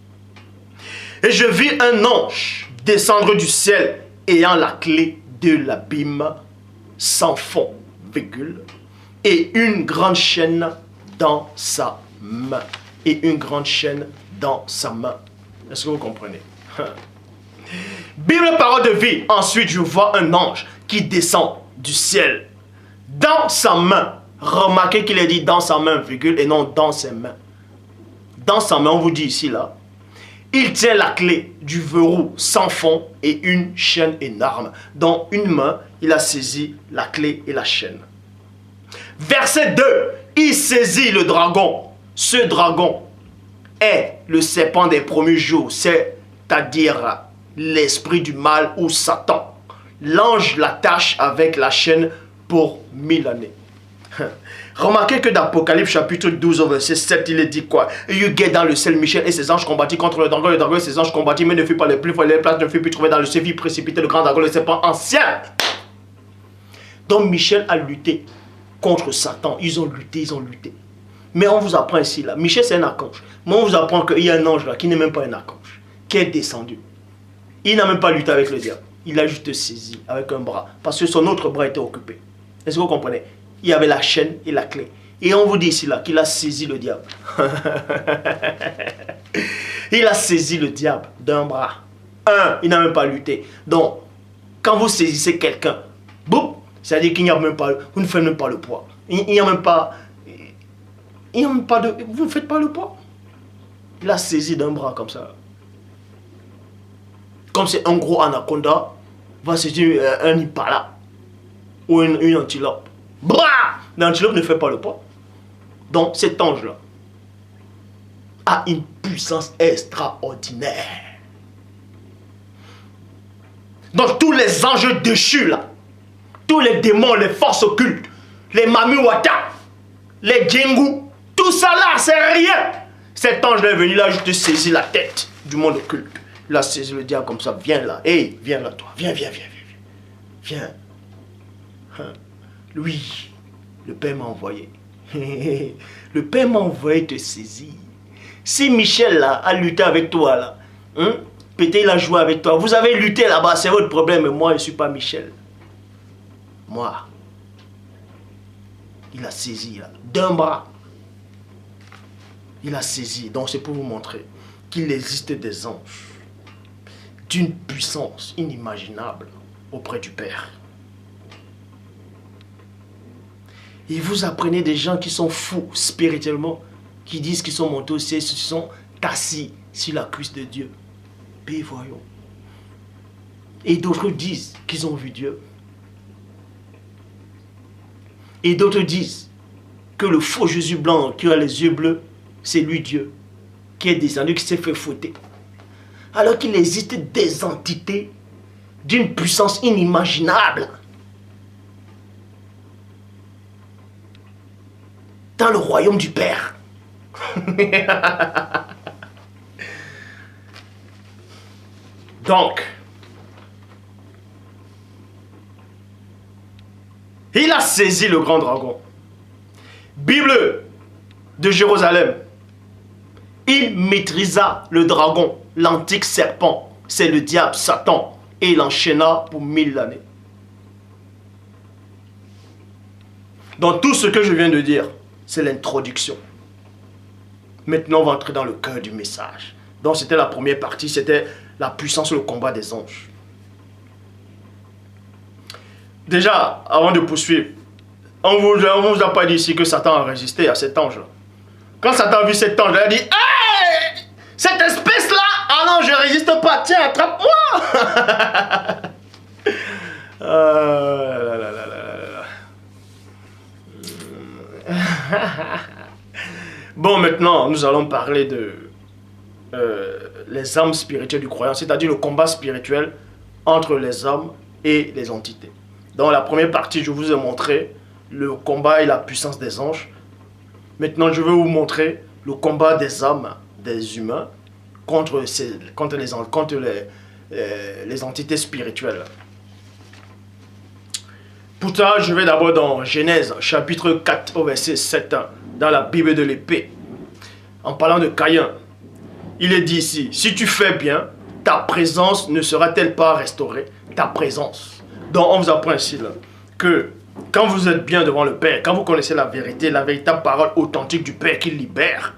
Et je vis un ange descendre du ciel, ayant la clé de l'abîme, sans fond, virgule, et une grande chaîne dans sa main. Et une grande chaîne dans sa main. Est-ce que vous comprenez? Bible parole de vie. Ensuite, je vois un ange qui descend du ciel dans sa main. Remarquez qu'il est dit dans sa main, virgule, et non dans ses mains. Dans sa main, on vous dit ici, là. Il tient la clé du verrou sans fond et une chaîne énorme. Dans une main, il a saisi la clé et la chaîne. Verset 2. Il saisit le dragon. Ce dragon est le serpent des premiers jours, c'est-à-dire l'esprit du mal ou Satan. L'ange l'attache avec la chaîne pour 1000 années. Remarquez que dans Apocalypse chapitre 12 au verset 7, il est dit quoi? Il y eut dans le ciel Michel et ses anges combattit contre le dragon et ses anges combattit, mais ne fut pas les plus forts, les places ne furent plus trouvées dans le ciel, fit précipiter le grand dragon, le serpent ancien. Donc Michel a lutté contre Satan. Ils ont lutté. Mais on vous apprend ici, là, Michel c'est un archange. Mais on vous apprend qu'il y a un ange là, qui n'est même pas un archange, qui est descendu. Il n'a même pas lutté avec le diable. Il a juste saisi avec un bras, parce que son autre bras était occupé. Est-ce que vous comprenez? Il y avait la chaîne et la clé. Et on vous dit ici là qu'il a saisi le diable. Il a saisi le diable d'un bras. Il n'a même pas lutté. Donc, quand vous saisissez quelqu'un, boum, c'est-à-dire qu'il n'y a même pas, vous ne faites même pas le poids. Il n'y a même pas, vous ne faites pas le poids. Il a saisi d'un bras comme ça. Comme c'est un gros anaconda, va saisir un impala ou une antilope. Blah! L'antilope ne fait pas le poids. Donc cet ange-là a une puissance extraordinaire. Donc tous les anges déchus là, tous les démons, les forces occultes, les mamiwata, les djengu, tout ça là, c'est rien. Cet ange est venu là, juste saisir la tête du monde occulte. Il a saisi le diable comme ça, viens là, hey, viens là toi, viens. Lui, le Père m'a envoyé. Le Père m'a envoyé te saisir. Si Michel là a lutté avec toi là, peut-être il a joué avec toi. Vous avez lutté là-bas, c'est votre problème. Mais moi, je ne suis pas Michel. Moi, il a saisi là, d'un bras. Il a saisi. Donc c'est pour vous montrer qu'il existe des anges d'une puissance inimaginable auprès du Père. Et vous apprenez des gens qui sont fous spirituellement, qui disent qu'ils sont montés au ciel, qui sont assis sur la cuisse de Dieu. Puis voyons. Et d'autres disent qu'ils ont vu Dieu. Et d'autres disent que le faux Jésus blanc qui a les yeux bleus, c'est lui Dieu, qui est descendu, qui s'est fait fouetter. Alors qu'il existe des entités d'une puissance inimaginable dans le royaume du Père. Donc, il a saisi le grand dragon. Bible de Jérusalem. Il maîtrisa le dragon, l'antique serpent. C'est le diable, Satan. Et il enchaîna pour 1000 années. Donc tout ce que je viens de dire, c'est l'introduction. Maintenant, on va entrer dans le cœur du message. Donc c'était la première partie, c'était la puissance, le combat des anges. Déjà, avant de poursuivre, on ne vous a pas dit ici que Satan a résisté à cet ange-là. Quand Satan a vu cet ange, il a dit « Hey, cette espèce-là, ah non, je ne résiste pas, tiens, attrape-moi » Bon, maintenant, nous allons parler de les âmes spirituelles du croyant, c'est-à-dire le combat spirituel entre les hommes et les entités. Dans la première partie, je vous ai montré le combat et la puissance des anges. Maintenant, je vais vous montrer le combat des âmes, des humains, contre les entités spirituelles. Pour ça, je vais d'abord dans Genèse, chapitre 4, au verset 7, dans la Bible de l'épée. En parlant de Caïn, il est dit ici, si tu fais bien, ta présence ne sera-t-elle pas restaurée? Ta présence. Donc on vous apprend ici là, que quand vous êtes bien devant le Père, quand vous connaissez la vérité, la véritable parole authentique du Père qui libère,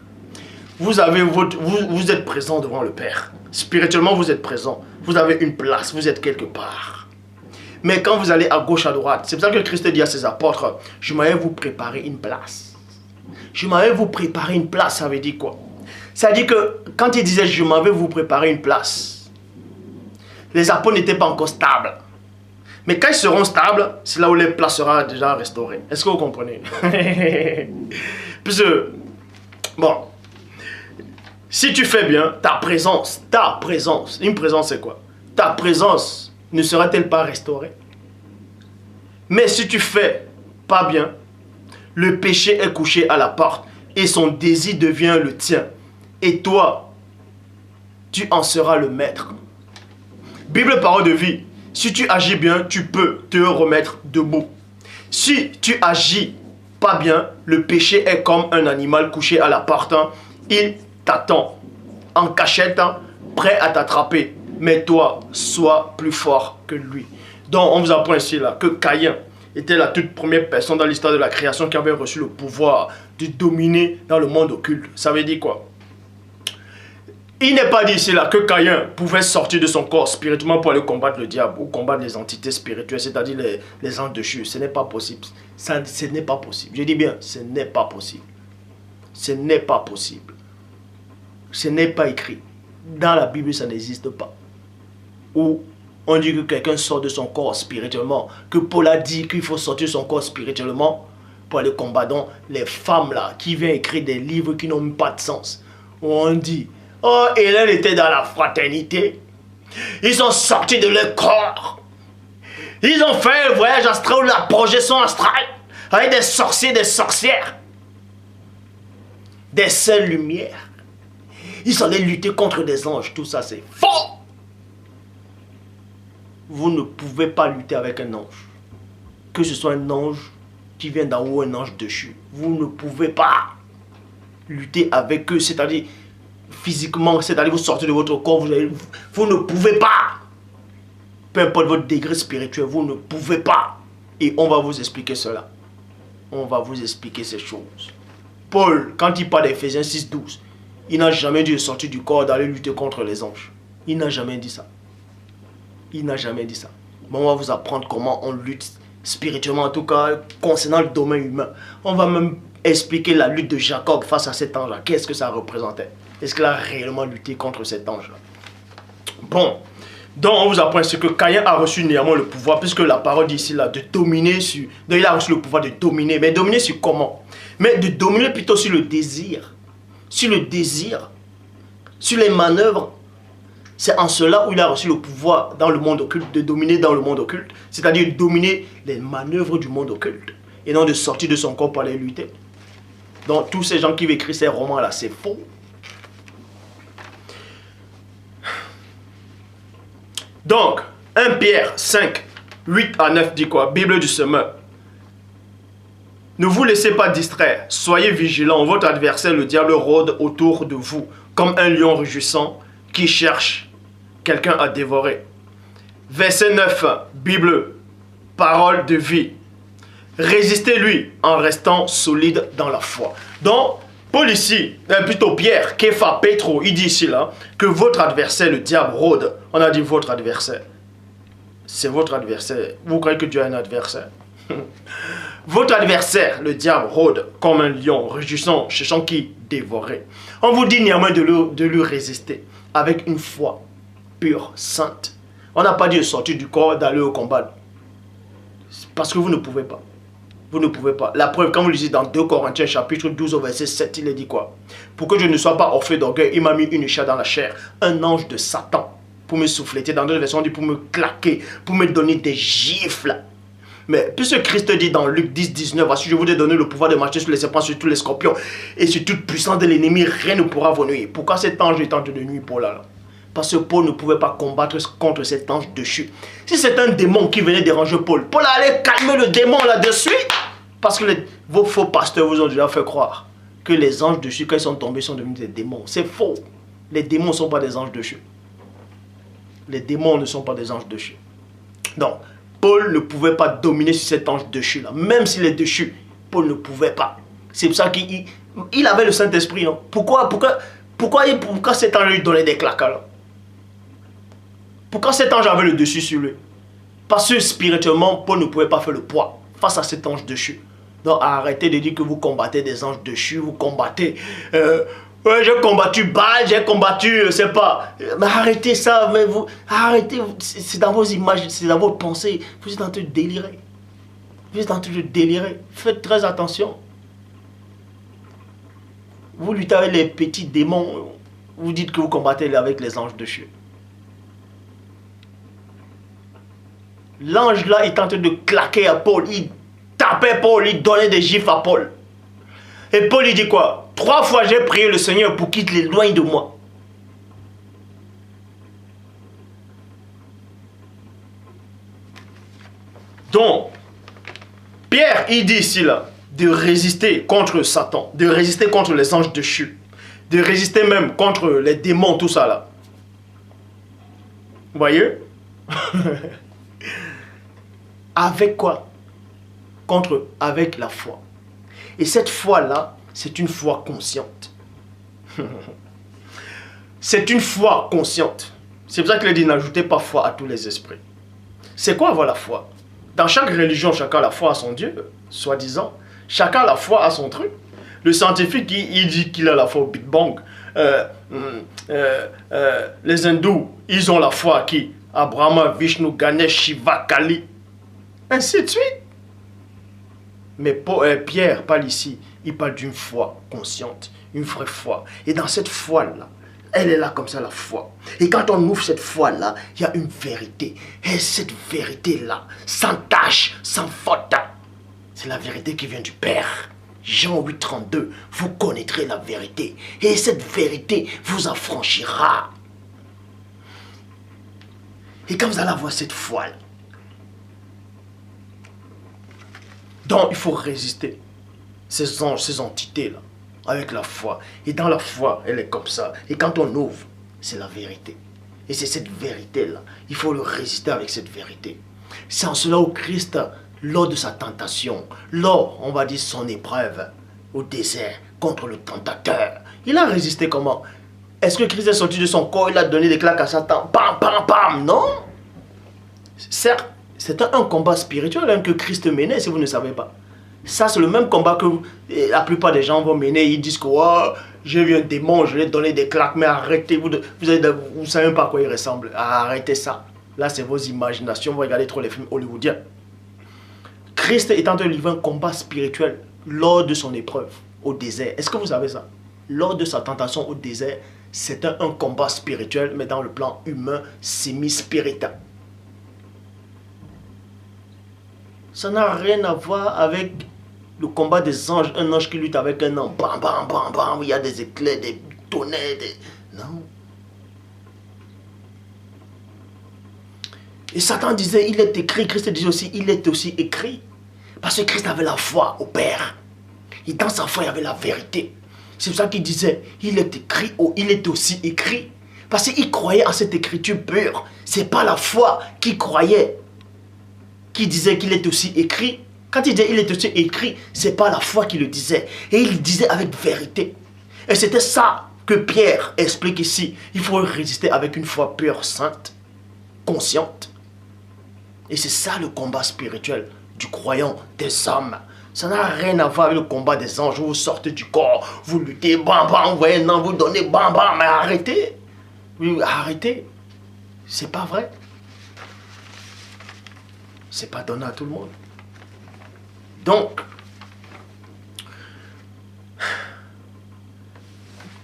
vous êtes présent devant le Père. Spirituellement, vous êtes présent. Vous avez une place, vous êtes quelque part. Mais quand vous allez à gauche, à droite, c'est pour ça que Christ dit à ses apôtres, je m'en vais vous préparer une place. Je m'en vais vous préparer une place, ça veut dire quoi? Ça veut dire que quand il disait je m'en vais vous préparer une place, les apôtres n'étaient pas encore stables. Mais quand ils seront stables, c'est là où les places seront déjà restaurées. Est-ce que vous comprenez? Puisque, bon, si tu fais bien, ta présence, une présence c'est quoi? Ta présence ne sera-t-elle pas restaurée? Mais si tu fais pas bien, le péché est couché à la porte et son désir devient le tien. Et toi, tu en seras le maître. Bible parole de vie. Si tu agis bien, tu peux te remettre debout. Si tu agis pas bien, le péché est comme un animal couché à la porte. Il t'attend en cachette, prêt à t'attraper. Mais toi, sois plus fort que lui. Donc, on vous apprend ici là, que Caïn était la toute première personne dans l'histoire de la création qui avait reçu le pouvoir de dominer dans le monde occulte. Ça veut dire quoi? Il n'est pas dit ici là que Caïn pouvait sortir de son corps spirituellement pour aller combattre le diable ou combattre les entités spirituelles, c'est-à-dire les anges de Dieu. Ce n'est pas possible. Ce n'est pas possible. Je dis bien, ce n'est pas possible. Ce n'est pas possible. Ce n'est pas écrit. Dans la Bible, ça n'existe pas. Où on dit que quelqu'un sort de son corps spirituellement, que Paul a dit qu'il faut sortir de son corps spirituellement pour aller combattre. Donc, les femmes là qui viennent écrire des livres qui n'ont pas de sens. Où on dit... Oh, Hélène était dans la fraternité. Ils sont sortis de leur corps. Ils ont fait un voyage astral, la projection astrale, avec des sorciers, des sorcières, des seules lumières. Ils sont allés lutter contre des anges. Tout ça, c'est faux. Vous ne pouvez pas lutter avec un ange. Que ce soit un ange qui vient d'en haut, un ange dessus. Vous ne pouvez pas lutter avec eux. C'est-à-dire... physiquement, c'est-à-dire vous sortez de votre corps, vous ne pouvez pas. Peu importe votre degré spirituel, vous ne pouvez pas. Et on va vous expliquer cela. On va vous expliquer ces choses. Paul, quand il parle d'Éphésiens 6:12, il n'a jamais dit de sortir du corps d'aller lutter contre les anges. Il n'a jamais dit ça. Il n'a jamais dit ça. Mais on va vous apprendre comment on lutte spirituellement, en tout cas concernant le domaine humain. On va même expliquer la lutte de Jacob face à cet ange-là. Qu'est-ce que ça représentait? Est-ce qu'il a réellement lutté contre cet ange-là? Bon, donc on vous apprend ici que Caïn a reçu néanmoins le pouvoir, puisque la parole dit ici là, de dominer sur... Donc il a reçu le pouvoir de dominer, mais dominer sur comment? Mais de dominer plutôt sur le désir. Sur le désir, sur les manœuvres. C'est en cela où il a reçu le pouvoir dans le monde occulte, de dominer dans le monde occulte, c'est-à-dire de dominer les manœuvres du monde occulte, et non de sortir de son corps pour aller lutter. Donc tous ces gens qui écrivent ces romans-là, c'est faux. Donc, 1 Pierre 5, 8 à 9 dit quoi? Bible du semeur. Ne vous laissez pas distraire, soyez vigilants. Votre adversaire, le diable, rôde autour de vous, comme un lion rugissant qui cherche quelqu'un à dévorer. Verset 9, Bible, parole de vie. Résistez-lui en restant solide dans la foi. Donc, Paul ici, plutôt Pierre, Képha, Pétro, il dit ici là, que votre adversaire, le diable, rôde. On a dit votre adversaire. C'est votre adversaire. Vous croyez que Dieu a un adversaire? Votre adversaire, le diable, rôde comme un lion, rugissant, cherchant qui dévorer. On vous dit néanmoins de lui résister avec une foi pure, sainte. On n'a pas dit de sortir du corps, d'aller au combat. Parce que vous ne pouvez pas. Vous ne pouvez pas. La preuve, quand vous lisez dans 2 Corinthiens chapitre 12 au verset 7, il est dit quoi? Pour que je ne sois pas orphelin d'orgueil, il m'a mis une chair dans la chair, un ange de Satan, pour me souffleter. Dans d'autres versions, on dit pour me claquer, pour me donner des gifles. Mais puisque Christ dit dans Luc 10, 19, voici, je vous ai donné le pouvoir de marcher sur les serpents, sur tous les scorpions, et sur toute puissance de l'ennemi, rien ne pourra vous nuire. Pourquoi cet ange est en train de nuire Paul là? Parce que Paul ne pouvait pas combattre contre cet ange dessus. Si c'est un démon qui venait déranger Paul, Paul allait calmer le démon là-dessus. Parce que vos faux pasteurs vous ont déjà fait croire que les anges dessus, quand ils sont tombés, sont devenus des démons. C'est faux. Les démons ne sont pas des anges dessus. Les démons ne sont pas des anges dessus. Donc, Paul ne pouvait pas dominer sur cet ange dessus là. Même s'il est dessus, Paul ne pouvait pas. C'est pour ça qu'il avait le Saint-Esprit. Pourquoi cet ange lui donnait des claques alors? Pourquoi cet ange avait le dessus sur lui? Parce que spirituellement, Paul ne pouvait pas faire le poids face à cet ange dessus. Donc arrêtez de dire que vous combattez des anges dessus, vous combattez... ouais, j'ai combattu Baal, j'ai combattu, je sais pas. Mais arrêtez ça, mais vous... Arrêtez, c'est dans vos images, c'est dans votre pensée. Vous êtes en train de délirer. Vous êtes en train de délirer. Faites très attention. Vous luttez avec les petits démons. Vous dites que vous combattez avec les anges dessus. L'ange là est en train de claquer à Paul. Il tapait Paul, il donnait des gifles à Paul. Et Paul il dit quoi? 3 fois j'ai prié le Seigneur pour qu'il l'éloigne de moi. Donc, Pierre il dit ici là, de résister contre Satan, de résister contre les anges déchus, de résister même contre les démons, tout ça là. Vous voyez? Avec quoi? Avec la foi. Et cette foi-là, c'est une foi consciente. C'est une foi consciente. C'est pour ça qu'il dit n'ajoutez pas foi à tous les esprits. C'est quoi avoir la foi? Dans chaque religion, chacun a la foi à son Dieu, soi-disant. Chacun a la foi à son truc. Le scientifique, il dit qu'il a la foi au Big Bang. Les hindous, ils ont la foi à qui? À Brahma, Vishnu, Ganesh, Shiva, Kali. Ainsi de suite. Mais Pierre parle ici, il parle d'une foi consciente, une vraie foi. Et dans cette foi-là, elle est là comme ça, la foi. Et quand on ouvre cette foi-là, il y a une vérité. Et cette vérité-là, sans tache, sans faute, c'est la vérité qui vient du Père. Jean 8, 32, vous connaîtrez la vérité. Et cette vérité vous affranchira. Et quand vous allez avoir cette foi-là, donc il faut résister ces anges, ces entités-là, avec la foi. Et dans la foi, elle est comme ça. Et quand on ouvre, c'est la vérité. Et c'est cette vérité-là. Il faut le résister avec cette vérité. C'est en cela où Christ, lors de sa tentation, lors, on va dire, son épreuve au désert contre le tentateur, il a résisté comment? Est-ce que Christ est sorti de son corps, il a donné des claques à Satan? Bam, bam, bam, non? Certes, c'est un combat spirituel que Christ menait, si vous ne savez pas. Ça, c'est le même combat que la plupart des gens vont mener. Ils disent que oh, j'ai vu un démon, je lui ai donné des claques, mais arrêtez, vous ne savez même pas à quoi il ressemble. Arrêtez ça. Là, c'est vos imaginations, vous regardez trop les films hollywoodiens. Christ est en train de livrer un combat spirituel lors de son épreuve au désert. Est-ce que vous savez ça? Lors de sa tentation au désert, c'est un combat spirituel, mais dans le plan humain, semi-spirituel. Ça n'a rien à voir avec le combat des anges, un ange qui lutte avec un ange, bam, bam, bam, bam, il y a des éclairs, des tonnerres, non. Et Satan disait, il est écrit, Christ disait aussi, il est aussi écrit. Parce que Christ avait la foi au Père. Et dans sa foi, il y avait la vérité. C'est pour ça qu'il disait, il est écrit, ou il est aussi écrit. Parce qu'il croyait en cette écriture pure. Ce n'est pas la foi qu'il croyait, qui disait qu'il est aussi écrit. Quand il disait il est aussi écrit, ce n'est pas la foi qui le disait. Et il disait avec vérité. Et c'était ça que Pierre explique ici. Il faut résister avec une foi pure, sainte, consciente. Et c'est ça le combat spirituel du croyant, des hommes. Ça n'a rien à voir avec le combat des anges. Vous sortez du corps, vous luttez, bam, bam, vous voyez, non, vous donnez, bam, bam, mais arrêtez. Oui, arrêtez. C'est pas vrai. C'est pas donné à tout le monde. Donc,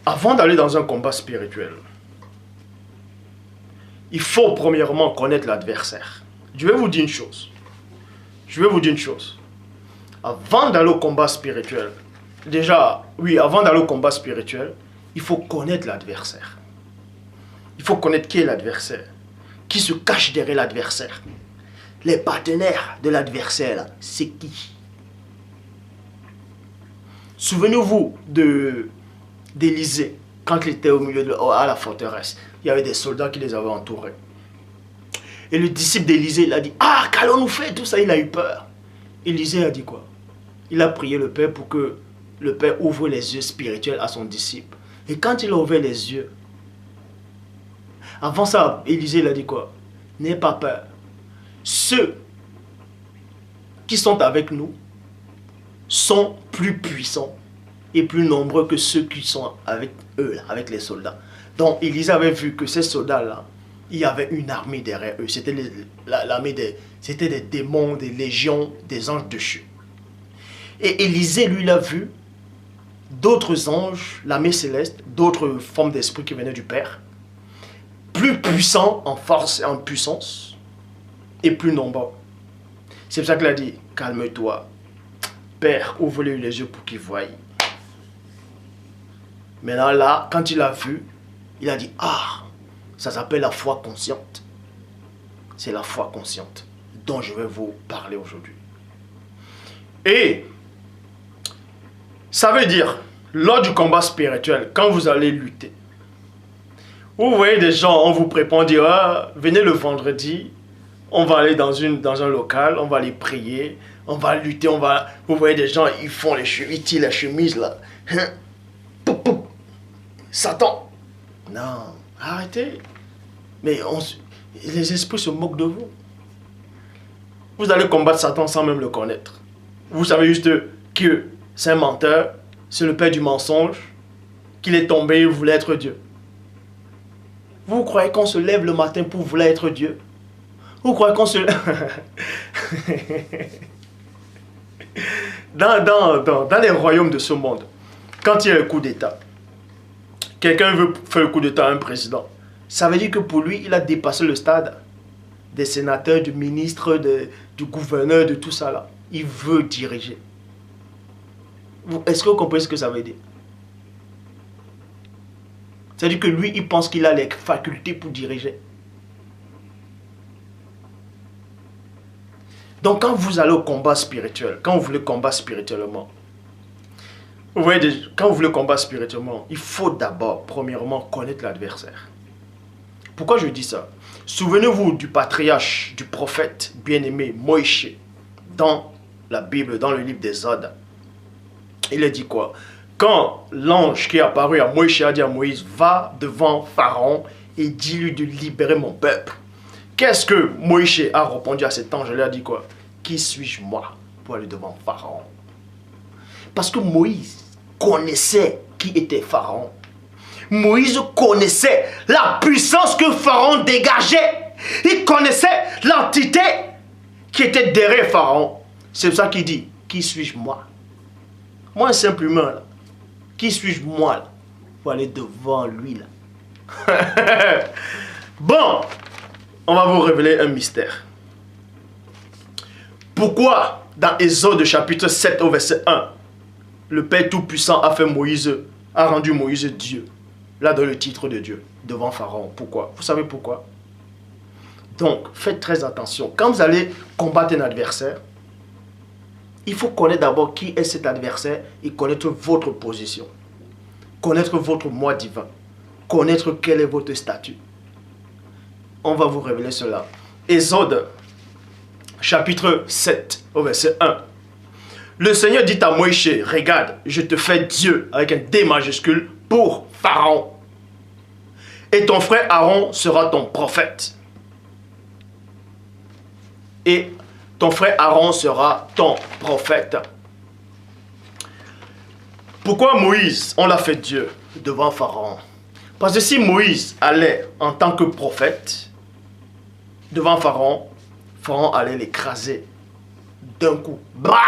avant d'aller dans un combat spirituel, il faut premièrement connaître l'adversaire. Je vais vous dire une chose. Avant d'aller au combat spirituel, avant d'aller au combat spirituel, il faut connaître l'adversaire. Il faut connaître qui est l'adversaire, qui se cache derrière l'adversaire. Les partenaires de l'adversaire, c'est qui? Souvenez-vous d'Élisée, quand il était au milieu à la forteresse. Il y avait des soldats qui les avaient entourés. Et le disciple d'Élisée, il a dit, ah, qu'allons-nous faire? Tout ça, il a eu peur. Élisée a dit quoi? Il a prié le Père pour que le Père ouvre les yeux spirituels à son disciple. Et quand il a ouvert les yeux, avant ça, Élisée, il a dit quoi? N'aie pas peur. Ceux qui sont avec nous sont plus puissants et plus nombreux que ceux qui sont avec eux, là, avec les soldats. Donc, Élisée avait vu que ces soldats-là, il y avait une armée derrière eux. C'était l'armée c'était des démons, des légions, des anges déchus. Et Élisée, lui, l'a vu d'autres anges, l'armée céleste, d'autres formes d'esprit qui venaient du Père, plus puissants en force et en puissance, et plus nombreux. C'est pour ça qu'il a dit, calme-toi, Père, ouvre-lui les yeux pour qu'il voie. Maintenant là, quand il a vu, il a dit, ah, ça s'appelle la foi consciente. C'est la foi consciente dont je vais vous parler aujourd'hui. Et ça veut dire, lors du combat spirituel, quand vous allez lutter, vous voyez des gens, on vous prépare, on dit, ah, venez le vendredi, on va aller dans un local, on va aller prier, on va lutter, vous voyez des gens, ils tirent les chemises là. Poup, poup. Satan. Non, arrêtez. Mais les esprits se moquent de vous. Vous allez combattre Satan sans même le connaître. Vous savez juste que c'est un menteur, c'est le père du mensonge, qu'il est tombé et voulait être Dieu. Vous croyez qu'on se lève le matin pour vouloir être Dieu? Vous croyez qu'on se lève... dans les royaumes de ce monde, quand il y a un coup d'État, quelqu'un veut faire le coup d'État à un président, ça veut dire que pour lui, il a dépassé le stade des sénateurs, du ministre, du gouverneur, de tout ça là. Il veut diriger. Est-ce que vous comprenez ce que ça veut dire? C'est-à-dire que lui, il pense qu'il a les facultés pour diriger. Donc quand vous allez au combat spirituel, quand vous voulez combattre spirituellement, vous voyez, quand vous voulez combattre spirituellement, il faut d'abord, premièrement, connaître l'adversaire. Pourquoi je dis ça? Souvenez-vous du patriarche, du prophète bien-aimé Moïse, dans la Bible, dans le livre des Exode. Il a dit quoi? Quand l'ange qui est apparu à Moïse a dit à Moïse, va devant Pharaon et dis-lui de libérer mon peuple. Qu'est-ce que Moïse a répondu à cet ange? Il a dit quoi? Qui suis-je moi pour aller devant Pharaon? Parce que Moïse connaissait qui était Pharaon. Moïse connaissait la puissance que Pharaon dégageait. Il connaissait l'entité qui était derrière Pharaon. C'est pour ça qu'il dit, qui suis-je moi? Moi, simplement, là. Qui suis-je moi là, pour aller devant lui là? Bon, on va vous révéler un mystère. Pourquoi dans Exode chapitre 7 au verset 1, le Père Tout-Puissant a rendu Moïse Dieu, là dans le titre de Dieu, devant Pharaon? Pourquoi? Vous savez pourquoi? Donc, faites très attention. Quand vous allez combattre un adversaire, il faut connaître d'abord qui est cet adversaire et connaître votre position. Connaître votre moi divin. Connaître quel est votre statut. On va vous révéler cela. Exode, chapitre 7, au verset 1. Le Seigneur dit à Moïse, regarde, je te fais Dieu, avec un D majuscule, pour Pharaon. Et ton frère Aaron sera ton prophète. Et ton frère Aaron sera ton prophète. Pourquoi Moïse, on l'a fait Dieu devant Pharaon? Parce que si Moïse allait en tant que prophète devant Pharaon, Pharaon allait l'écraser d'un coup. Bah!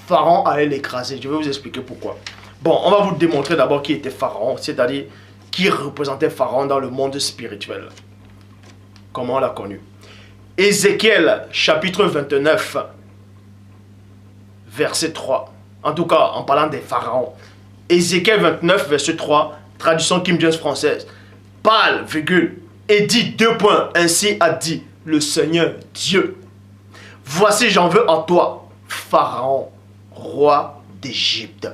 Pharaon allait l'écraser. Je vais vous expliquer pourquoi. Bon, on va vous démontrer d'abord qui était Pharaon, c'est-à-dire qui représentait Pharaon dans le monde spirituel. Comment on l'a connu. Ézéchiel, chapitre 29, verset 3. En tout cas, en parlant des pharaons. Ézéchiel 29, verset 3, traduction King James française. Parle, virgule, et dit, deux points, ainsi a dit le Seigneur Dieu. Voici, j'en veux en toi, Pharaon, roi d'Égypte,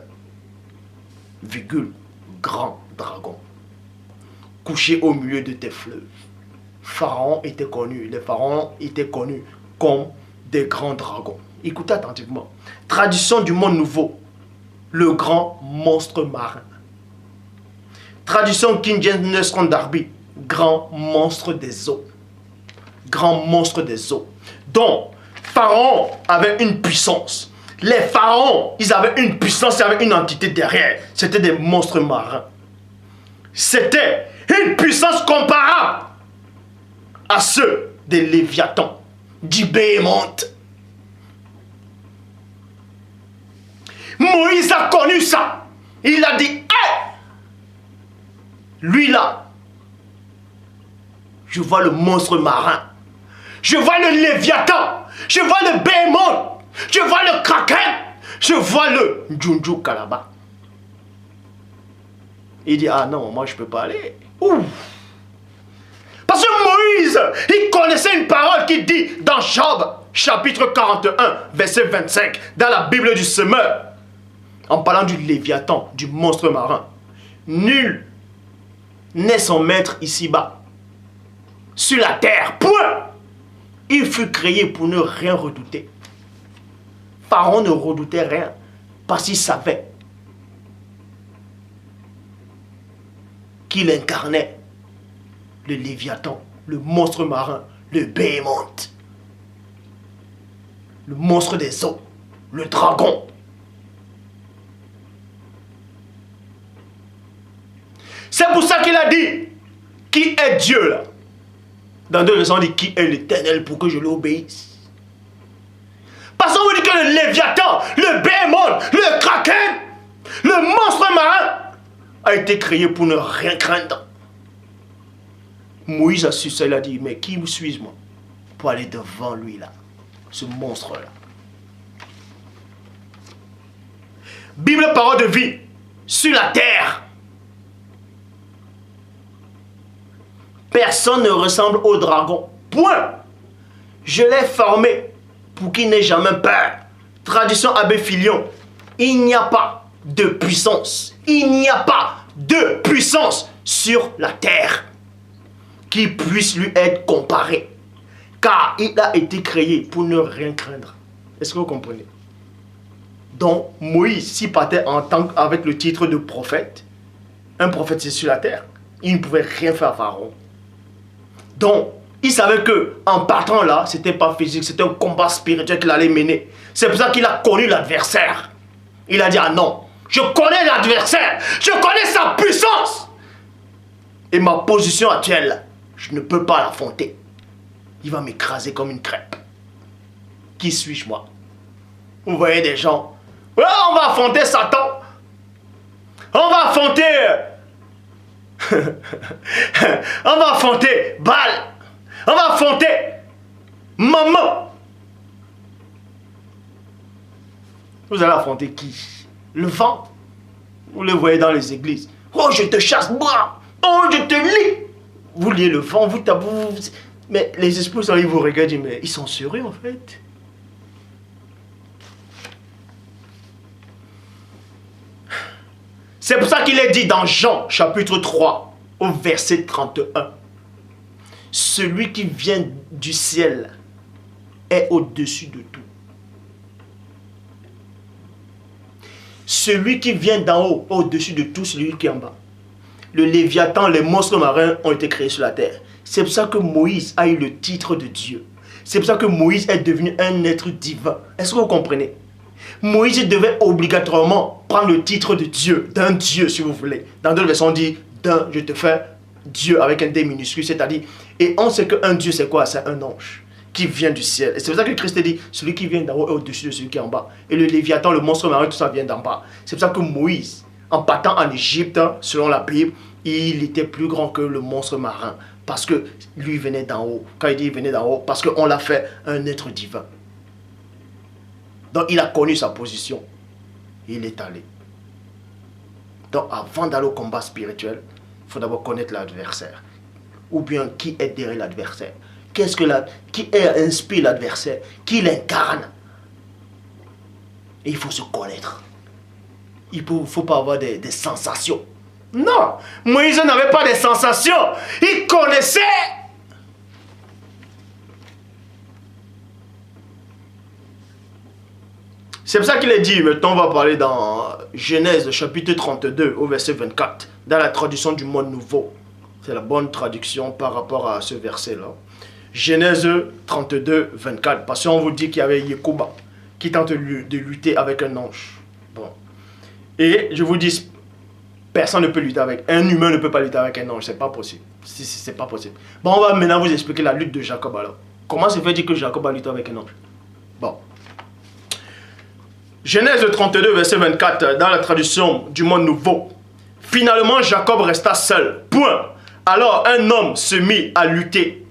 virgule, grand dragon, couché au milieu de tes fleuves. Pharaon était connu, les pharaons étaient connus comme des grands dragons. Écoutez attentivement. Traduction du monde nouveau, le grand monstre marin. Traduction King James Nelson Darby, grand monstre des eaux. Grand monstre des eaux. Donc, Pharaon avait une puissance. Les pharaons, ils avaient une puissance, ils avaient une entité derrière. C'était des monstres marins. C'était une puissance comparable à ceux des Léviathans, du Béhémonte. Moïse a connu ça. Il a dit, hey, lui là, je vois le monstre marin. Je vois le Léviathan. Je vois le Béhémonte. Je vois le Kraken. Je vois le Djundju Kalaba. Il dit, ah non, moi je peux pas aller. Ouh. Parce que Moïse, il connaissait une parole qui dit dans Job, chapitre 41, verset 25, dans la Bible du Semeur, en parlant du Léviathan, du monstre marin. Nul n'est son maître ici-bas, sur la terre, point. Il fut créé pour ne rien redouter. Pharaon ne redoutait rien, parce qu'il savait qu'il incarnait le Léviathan, le monstre marin, le Béhémonte, le monstre des eaux, le dragon. C'est pour ça qu'il a dit, qui est Dieu là? Dans deux leçons, on dit, qui est l'Éternel pour que je l'obéisse? Parce qu'on vous dit que le Léviathan, le Béhémonte, le Kraken, le monstre marin a été créé pour ne rien craindre. Moïse a su ça, il a dit, mais qui vous suis-je moi pour aller devant lui là, ce monstre là. Bible, parole de vie, sur la terre. Personne ne ressemble au dragon. Point. Je l'ai formé pour qu'il n'ait jamais peur. Traduction Abbé Filion. Il n'y a pas de puissance. Il n'y a pas de puissance sur la terre qui puisse lui être comparé. Car il a été créé pour ne rien craindre. Est-ce que vous comprenez? Donc, Moïse, s'il partait avec le titre de prophète, un prophète c'est sur la terre, il ne pouvait rien faire à Pharaon. Donc, il savait que en partant là, c'était pas physique, c'était un combat spirituel qu'il allait mener. C'est pour ça qu'il a connu l'adversaire. Il a dit, ah non, je connais l'adversaire, je connais sa puissance. Et ma position actuelle, je ne peux pas l'affronter. Il va m'écraser comme une crêpe. Qui suis-je moi? Vous voyez des gens, ouais, on va affronter Satan. On va affronter... on va affronter Baal. On va affronter Maman. Vous allez affronter qui? Le vent. Vous le voyez dans les églises. Oh, je te chasse, moi. Oh, je te lis. Vous liez le vent, vous tapez. Mais les esprits, ils vous regardent, ils disent, mais ils sont sérieux en fait. C'est pour ça qu'il est dit dans Jean, chapitre 3, au verset 31. Celui qui vient du ciel est au-dessus de tout. Celui qui vient d'en haut, au-dessus de tout, celui qui est en bas. Le Léviathan, les monstres marins ont été créés sur la terre. C'est pour ça que Moïse a eu le titre de Dieu. C'est pour ça que Moïse est devenu un être divin. Est-ce que vous comprenez? Moïse devait obligatoirement prendre le titre de Dieu, d'un Dieu si vous voulez. Dans d'autres versions on dit, je te fais Dieu avec un D minuscule, c'est-à-dire, et on sait qu'un Dieu c'est quoi? C'est un ange. qui vient du ciel. Et c'est pour ça que Christ dit, celui qui vient d'en haut est au-dessus de celui qui est en bas. Et le Léviathan, le monstre marin, tout ça vient d'en bas. C'est pour ça que Moïse, en partant en Égypte, selon la Bible, il était plus grand que le monstre marin. Parce que lui venait d'en haut. Quand il dit il venait d'en haut, parce qu'on l'a fait un être divin. Donc il a connu sa position. Il est allé. Donc avant d'aller au combat spirituel, il faut d'abord connaître l'adversaire. Ou bien qui est derrière l'adversaire. Qui inspire l'adversaire. Qui l'incarne. Et il faut se connaître. Il ne faut pas avoir des sensations. Non, Moïse n'avait pas de sensations. Il connaissait. C'est pour ça qu'il est dit, maintenant on va parler dans Genèse chapitre 32 au verset 24, dans la traduction du Monde Nouveau. C'est la bonne traduction par rapport à ce verset-là. Genèse 32, 24, parce qu'on vous dit qu'il y avait Yekouba qui tente de lutter avec un ange. Bon. Et je vous dis, personne ne peut lutter avec, un humain ne peut pas lutter avec un ange, c'est pas possible. C'est pas possible. Bon, on va maintenant vous expliquer la lutte de Jacob alors. Comment se fait-il que Jacob a lutté avec un ange? Bon. Genèse 32, verset 24, dans la traduction du Monde Nouveau. Finalement, Jacob resta seul. Point. Alors, un homme se mit à lutter.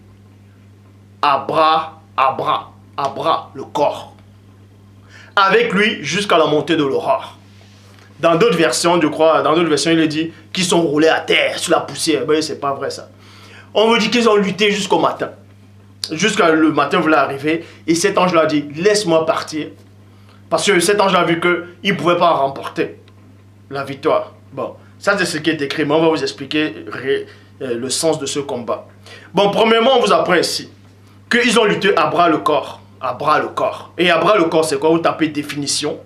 À bras, le corps. Avec lui jusqu'à la montée de l'aurore. Dans d'autres versions, je crois, il est dit qu'ils sont roulés à terre, sur la poussière. Ben, c'est pas vrai ça. On me dit qu'ils ont lutté jusqu'au matin. Jusqu'à le matin voulait arriver. Et cet ange-là a dit, laisse-moi partir. Parce que cet ange a vu qu'il ne pouvait pas remporter la victoire. Bon, ça c'est ce qui est écrit, mais on va vous expliquer le sens de ce combat. Bon, premièrement, on vous apprend ici qu'ils ont lutté à bras le corps. À bras le corps. Et à bras le corps, c'est quoi? Vous tapez définition.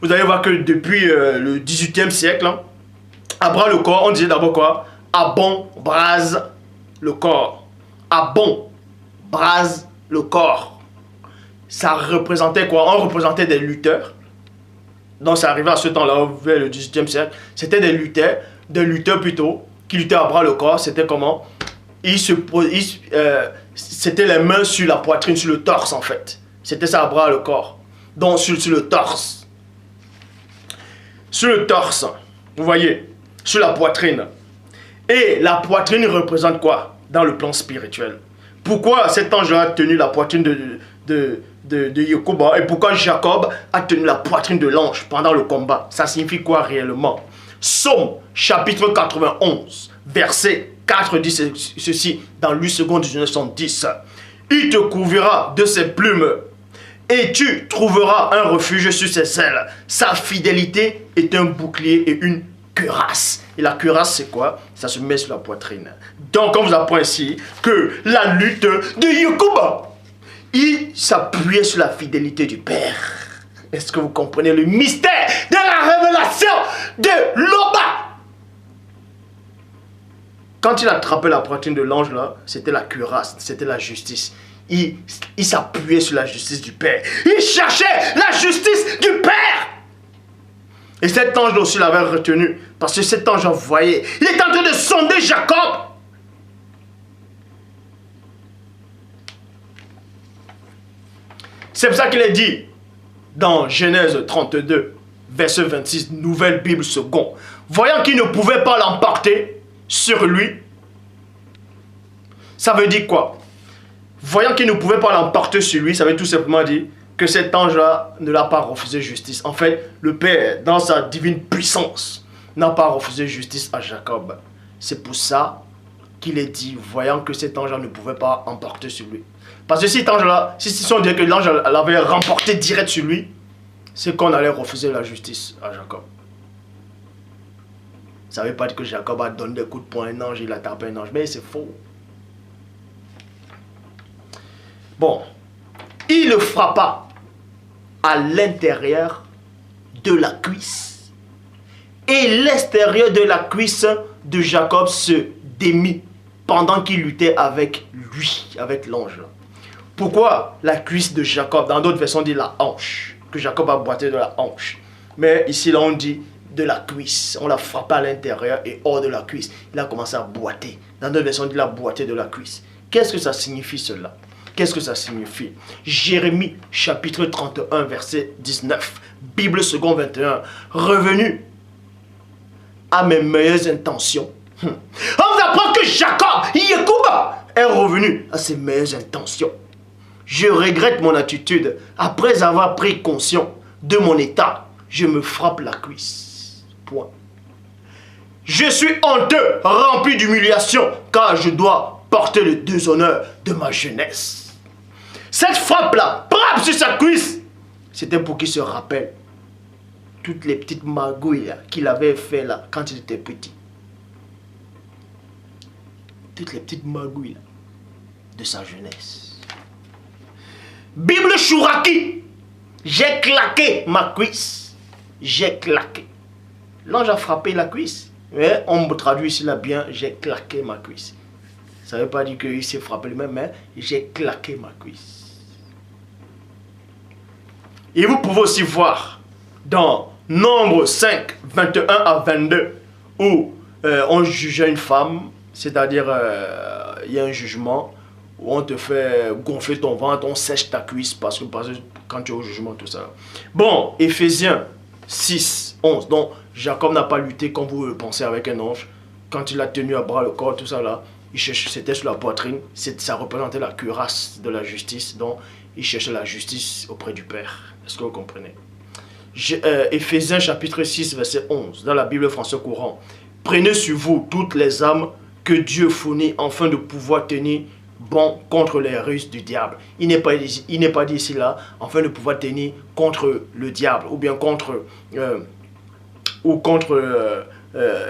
Vous allez voir que depuis le 18e siècle, hein, à bras le corps, on disait d'abord quoi? À bon brase le corps. À bon brase le corps. Ça représentait quoi? On représentait des lutteurs. Donc ça arrivait à ce temps-là, vers le 18e siècle. C'était des lutteurs plutôt, qui luttaient à bras le corps. C'était comment? C'était les mains sur la poitrine, sur le torse en fait. C'était ça à bras le corps. Donc sur le torse. Sur le torse, vous voyez, sur la poitrine. Et la poitrine représente quoi? Dans le plan spirituel. Pourquoi cet ange a tenu la poitrine de Yekouba et pourquoi Jacob a tenu la poitrine de l'ange pendant le combat? Ça signifie quoi réellement? Psaume chapitre 91 verset 4 dit ceci dans 8 secondes 1910. Il te couvrira de ses plumes et tu trouveras un refuge sur ses ailes. Sa fidélité est un bouclier et une cuirasse. Et la cuirasse c'est quoi? Ça se met sur la poitrine. Donc on vous apprend ici que la lutte de Yekouba, il s'appuyait sur la fidélité du Père. Est-ce que vous comprenez le mystère de la révélation de Loba? Quand il attrapait la poitrine de l'ange là, c'était la cuirasse, c'était la justice. Il s'appuyait sur la justice du Père. Il cherchait la justice du Père. Et cet ange aussi l'avait retenu. Parce que cet ange envoyé, il est en train de sonder Jacob. C'est pour ça qu'il est dit dans Genèse 32, verset 26, Nouvelle Bible seconde. Voyant qu'il ne pouvait pas l'emporter sur lui, ça veut dire quoi? Voyant qu'il ne pouvait pas l'emporter sur lui, ça veut tout simplement dire que cet ange-là ne l'a pas refusé justice. En fait, le Père, dans sa divine puissance, n'a pas refusé justice à Jacob. C'est pour ça qu'il est dit, voyant que cet ange-là ne pouvait pas emporter sur lui. Parce que si cet ange-là, si on dirait que l'ange l'avait remporté direct sur lui, c'est qu'on allait refuser la justice à Jacob. Ça ne veut pas dire que Jacob a donné des coups de poing à un ange, il a tapé un ange, mais c'est faux. Bon, il le frappa à l'intérieur de la cuisse. Et l'extérieur de la cuisse de Jacob se démit pendant qu'il luttait avec lui, avec l'ange. Pourquoi la cuisse de Jacob? Dans d'autres versions, on dit la hanche. Que Jacob a boité de la hanche. Mais ici, là, on dit de la cuisse. On l'a frappé à l'intérieur et hors de la cuisse. Il a commencé à boiter. Dans d'autres versions, on dit la boité de la cuisse. Qu'est-ce que ça signifie cela? Qu'est-ce que ça signifie? Jérémie chapitre 31 verset 19. Bible second 21. Revenu à mes meilleures intentions. On vous apprend que Jacob, Yekouba, est revenu à ses meilleures intentions. Je regrette mon attitude. Après avoir pris conscience de mon état, je me frappe la cuisse. Point. Je suis honteux, rempli d'humiliation, car je dois porter le déshonneur de ma jeunesse. Cette frappe-là, frappe sur sa cuisse, c'était pour qu'il se rappelle toutes les petites magouilles qu'il avait fait là quand il était petit. Toutes les petites magouilles là, de sa jeunesse. Bible Chouraki, j'ai claqué ma cuisse. J'ai claqué. L'ange a frappé la cuisse. Mais on me traduit ici là bien, j'ai claqué ma cuisse. Ça ne veut pas dire qu'il s'est frappé lui-même, mais j'ai claqué ma cuisse. Et vous pouvez aussi voir dans Nombre 5, 21 à 22, où on jugeait une femme, c'est-à-dire il y a un jugement où on te fait gonfler ton ventre, on sèche ta cuisse parce que quand tu es au jugement, tout ça. Bon, Éphésiens 6, 11. Donc, Jacob n'a pas lutté comme vous le pensez avec un ange. Quand il a tenu à bras le corps, tout ça là, c'était sur la poitrine. Ça représentait la cuirasse de la justice. Donc, il cherchait la justice auprès du Père. Est-ce que vous comprenez? Éphésiens chapitre 6, verset 11, dans la Bible française courant. Prenez sur vous toutes les âmes que Dieu fournit afin de pouvoir tenir bon contre les ruses du diable. Il n'est pas dit ici là, afin de pouvoir tenir contre le diable ou bien contre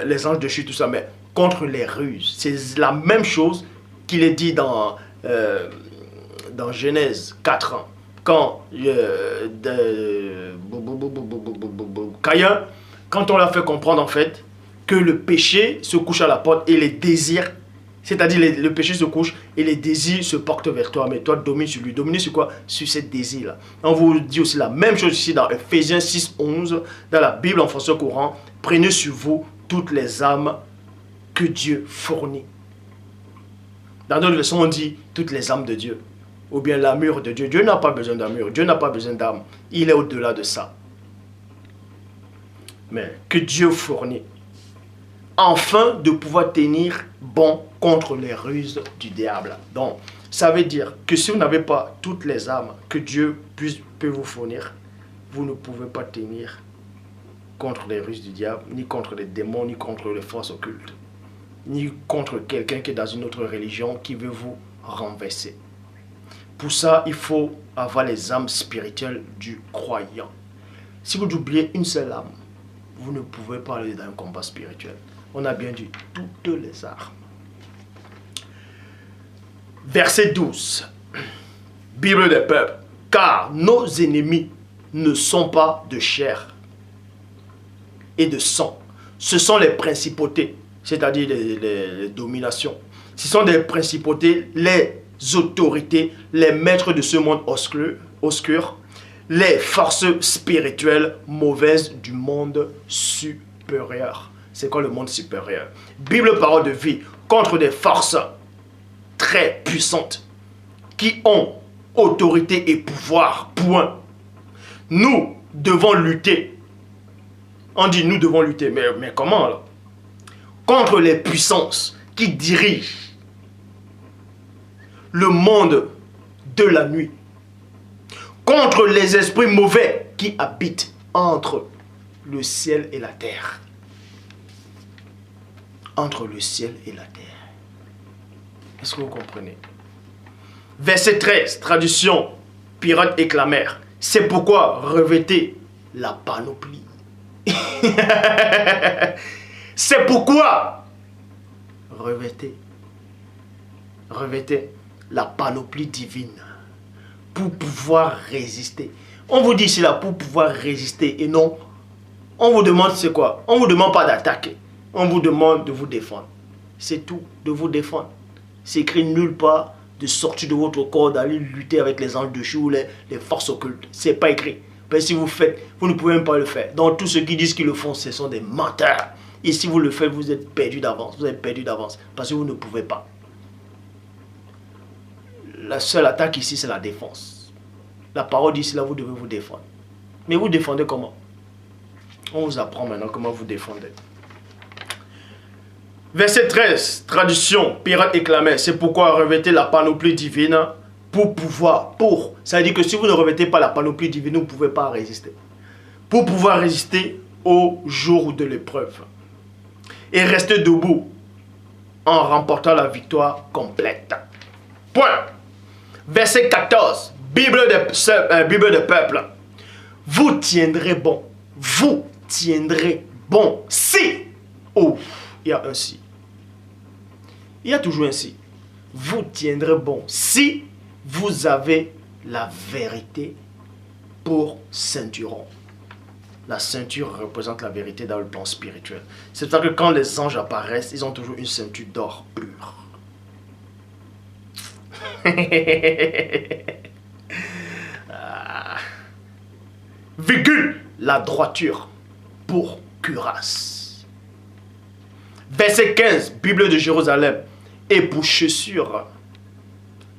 les anges de chute, tout ça, mais contre les ruses. C'est la même chose qu'il est dit dans Genèse 4 ans. Quand Caïn, quand on l'a fait comprendre en fait que le péché se couche à la porte et les désirs, c'est-à-dire le péché se couche et les désirs se portent vers toi, mais toi domine sur lui. Dominer sur quoi? Sur ces désirs-là. On vous dit aussi la même chose ici dans Ephésiens 6, 11, dans la Bible en français courant. Prenez sur vous toutes les âmes que Dieu fournit. Dans d'autres leçons, on dit toutes les âmes de Dieu. Ou bien l'armure de Dieu. Dieu n'a pas besoin d'armure. Dieu n'a pas besoin d'âme. Il est au-delà de ça. Mais que Dieu fournit. Afin de pouvoir tenir bon contre les ruses du diable. Donc, ça veut dire que si vous n'avez pas toutes les âmes que Dieu peut vous fournir, vous ne pouvez pas tenir contre les ruses du diable, ni contre les démons, ni contre les forces occultes, ni contre quelqu'un qui est dans une autre religion qui veut vous renverser. Pour ça, il faut avoir les âmes spirituelles du croyant. Si vous oubliez une seule âme, vous ne pouvez pas aller dans un combat spirituel. On a bien dit toutes les armes. Verset 12. Bible des peuples. Car nos ennemis ne sont pas de chair et de sang. Ce sont les principautés, c'est-à-dire les dominations. Ce sont des principautés, les autorités, les maîtres de ce monde obscur, les forces spirituelles mauvaises du monde supérieur. C'est quoi le monde supérieur? Bible parole de vie contre des forces très puissantes qui ont autorité et pouvoir. Point. Nous devons lutter. On dit nous devons lutter, mais comment là? Contre les puissances qui dirigent le monde de la nuit, contre les esprits mauvais qui habitent entre le ciel et la terre. Entre le ciel et la terre. Est-ce que vous comprenez? Verset 13, traduction Pirate et Clamère. C'est pourquoi revêtez la panoplie. C'est pourquoi revêtez la panoplie divine pour pouvoir résister. On vous dit ici là pour pouvoir résister et non, on vous demande c'est quoi? On vous demande pas d'attaquer, on vous demande de vous défendre. C'est tout, de vous défendre. C'est écrit nulle part de sortir de votre corps, d'aller lutter avec les anges de chou, les forces occultes. C'est pas écrit. Mais si vous faites, vous ne pouvez même pas le faire. Donc tous ceux qui disent qu'ils le font, ce sont des menteurs. Et si vous le faites, vous êtes perdu d'avance. Vous êtes perdu d'avance parce que vous ne pouvez pas. la seule attaque ici, c'est la défense. La parole dit ici, là, vous devez vous défendre. Mais vous défendez comment? On vous apprend maintenant comment vous défendez. Verset 13, traduction, pirate et clameur. C'est pourquoi revêtez la panoplie divine pour pouvoir, Ça veut dire que si vous ne revêtez pas la panoplie divine, vous ne pouvez pas résister. Pour pouvoir résister au jour de l'épreuve. Et rester debout en remportant la victoire complète. Point. Verset 14, Bible de peuple. Vous tiendrez bon. Vous tiendrez bon. Si. Oh, il y a un si. Il y a toujours un si. Vous tiendrez bon si vous avez la vérité pour ceinturon. La ceinture représente la vérité dans le plan spirituel. C'est-à-dire que quand les anges apparaissent, ils ont toujours une ceinture d'or pur. Virgule, la droiture pour cuirasse. Verset 15, Bible de Jérusalem. Et pour chaussure,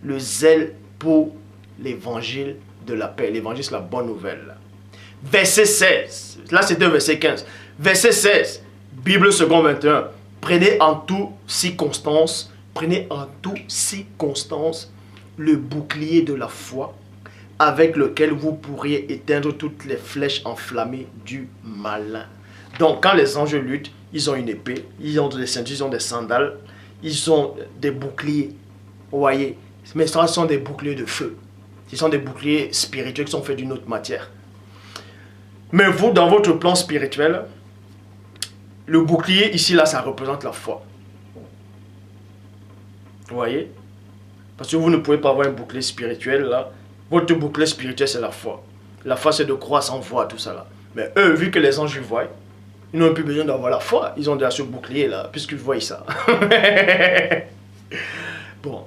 le zèle pour l'évangile de la paix. L'évangile, c'est la bonne nouvelle. Verset 16, là c'était verset 15. Verset 16, Bible second 21. Prenez en toute circonstance le bouclier de la foi avec lequel vous pourriez éteindre toutes les flèches enflammées du malin. Donc quand les anges luttent, ils ont une épée, ils ont des ceintures, ils ont des sandales, ils ont des boucliers. Vous voyez, mais ce sont des boucliers de feu. Ce sont des boucliers spirituels qui sont faits d'une autre matière. Mais vous, dans votre plan spirituel, le bouclier ici, là, ça représente la foi. Vous voyez? Parce que vous ne pouvez pas avoir un bouclier spirituel, là. Votre bouclier spirituel, c'est la foi. La foi, c'est de croire sans voir, tout ça, là. Mais eux, vu que les anges voient, ils n'ont plus besoin d'avoir la foi. Ils ont déjà ce bouclier, là, puisqu'ils voient ça. Bon.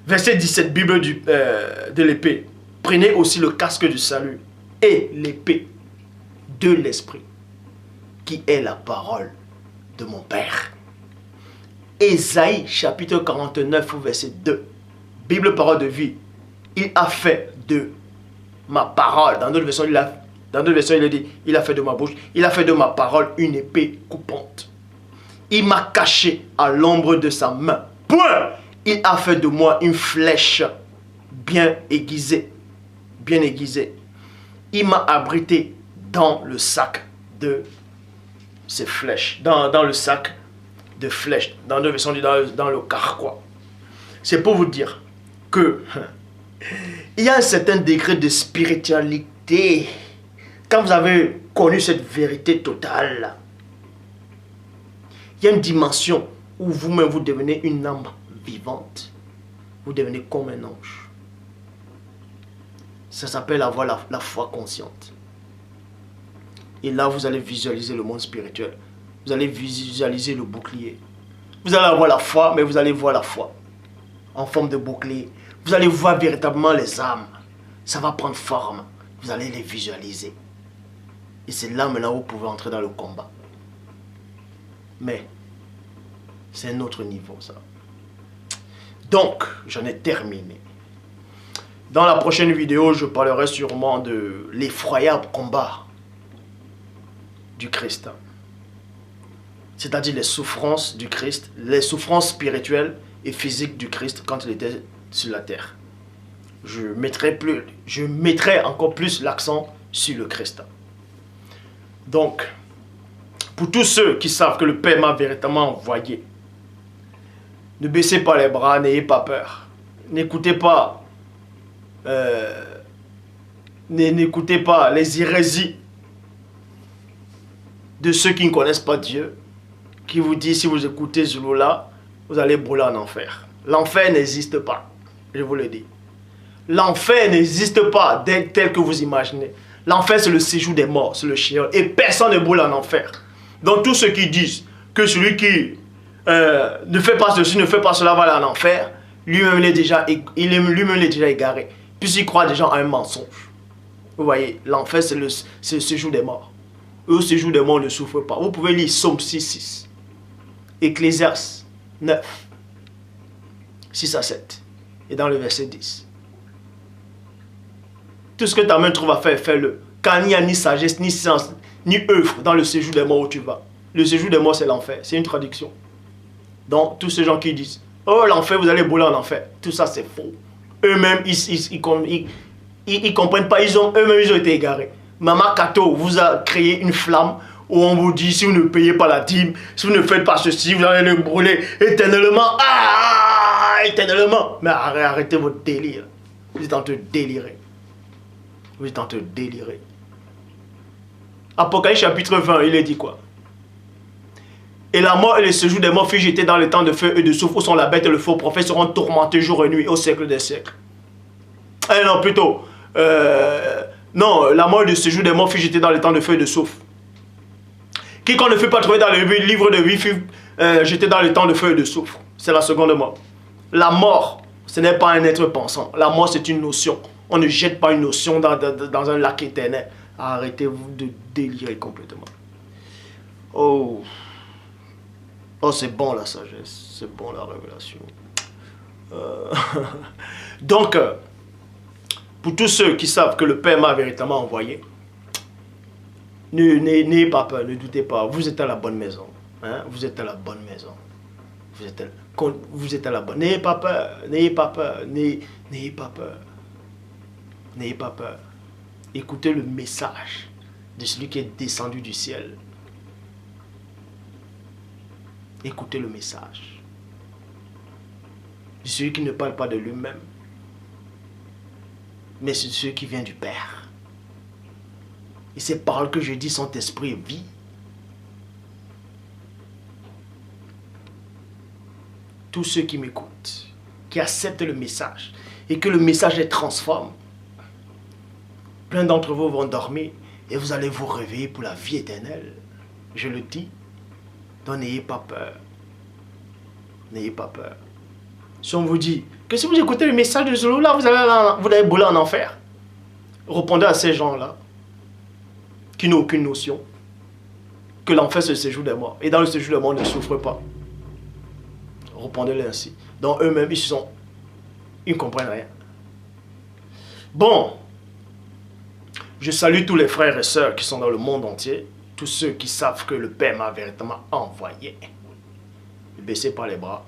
Verset 17, Bible de l'épée. Prenez aussi le casque du salut et l'épée de l'esprit, qui est la parole de mon Père. Ésaïe chapitre 49, verset 2. Bible parole de vie. Il a fait de ma parole. Dans d'autres versions, il a dit, il a fait de ma bouche, il a fait de ma parole une épée coupante. Il m'a caché à l'ombre de sa main. Point. Il a fait de moi une flèche bien aiguisée. Bien aiguisée. Il m'a abrité dans le sac de ses flèches. Dans le sac de flèches. Dans deux versions, dans le carquois. C'est pour vous dire que il y a un certain degré de spiritualité. Quand vous avez connu cette vérité totale, il y a une dimension où vous-même vous devenez une âme vivante. Vous devenez comme un ange. Ça s'appelle avoir la foi consciente. Et là, vous allez visualiser le monde spirituel. Vous allez visualiser le bouclier. Vous allez avoir la foi, mais vous allez voir la foi en forme de bouclier. Vous allez voir véritablement les âmes. Ça va prendre forme. Vous allez les visualiser. Et c'est là maintenant où vous pouvez entrer dans le combat. Mais, c'est un autre niveau, ça. Donc, j'en ai terminé. Dans la prochaine vidéo, je parlerai sûrement de l'effroyable combat du Christ. C'est-à-dire les souffrances du Christ, les souffrances spirituelles et physiques du Christ quand il était sur la terre. Je mettrai encore plus l'accent sur le Christ. Donc, pour tous ceux qui savent que le Père m'a véritablement envoyé, ne baissez pas les bras, n'ayez pas peur. N'écoutez pas les hérésies de ceux qui ne connaissent pas Dieu, qui vous disent si vous écoutez Zulula, vous allez brûler en enfer. L'enfer n'existe pas, je vous le dis. L'enfer n'existe pas tel que vous imaginez. L'enfer, c'est le séjour des morts, c'est le chien. Et personne ne brûle en enfer. Donc tous ceux qui disent que celui qui ne fait pas ceci, ne fait pas cela va aller en enfer, lui-même il est déjà égaré. Puisqu'il croit déjà à un mensonge. Vous voyez, l'enfer c'est le séjour des morts. Eux, le séjour des morts ne souffrent pas. Vous pouvez lire Psaume 6.6, Ecclésiaste 9, 6 à 7. Et dans le verset 10. Tout ce que ta main trouve à faire, fais-le. Car il n'y a ni sagesse, ni science, ni œuvre dans le séjour des morts où tu vas. Le séjour des morts, c'est l'enfer. C'est une traduction. Donc, tous ces gens qui disent, oh, l'enfer, vous allez brûler en enfer. Tout ça, c'est faux. Eux-mêmes, ils comprennent pas. Eux-mêmes, ils ont été égarés. Maman Kato vous a créé une flamme où on vous dit, si vous ne payez pas la dîme, si vous ne faites pas ceci, vous allez le brûler éternellement. Ah, éternellement. Mais arrêtez votre délire. Vous êtes en train de délirer. Vous êtes en train de délirer. Apocalypse chapitre 20, il est dit quoi? Et la mort et le séjour des morts fut jeté dans le temps de feu et de souffle où sont la bête et le faux prophète seront tourmentés jour et nuit au siècle des siècles. Eh non, plutôt. Non, la mort et le séjour des morts fut jeté dans le temps de feu et de souffle. Quiconque ne fut pas trouvé dans le livre de vie fut jeté dans le temps de feu et de souffle. C'est la seconde mort. La mort, ce n'est pas un être pensant. La mort, c'est une notion. On ne jette pas une notion dans un lac éternel. Arrêtez-vous de délirer complètement. Oh. Oh, c'est bon la sagesse, c'est bon la révélation. Donc, pour tous ceux qui savent que le Père m'a véritablement envoyé, n'ayez pas peur, ne doutez pas, vous êtes à la bonne maison. Hein? Vous êtes à la bonne maison. Vous êtes à la bonne. N'ayez pas peur, n'ayez pas peur, n'ayez pas peur. N'ayez pas peur. Écoutez le message de celui qui est descendu du ciel. Écoutez le message de celui qui ne parle pas de lui-même, mais c'est celui qui vient du Père. Et ces paroles que je dis sont esprit et vie. Tous ceux qui m'écoutent, qui acceptent le message, et que le message les transforme, plein d'entre vous vont dormir, et vous allez vous réveiller pour la vie éternelle. Je le dis. Donc n'ayez pas peur. N'ayez pas peur. Si on vous dit que si vous écoutez le message de ce jour-là, vous allez brûler en enfer. Répondez à ces gens-là qui n'ont aucune notion que l'enfer c'est le séjour des morts. Et dans le séjour des morts, ne souffrent pas. Répondez-les ainsi. Donc eux-mêmes, ils ne comprennent rien. Bon. Je salue tous les frères et sœurs qui sont dans le monde entier. Tous ceux qui savent que le Père m'a véritablement envoyé. Ne baissez pas les bras.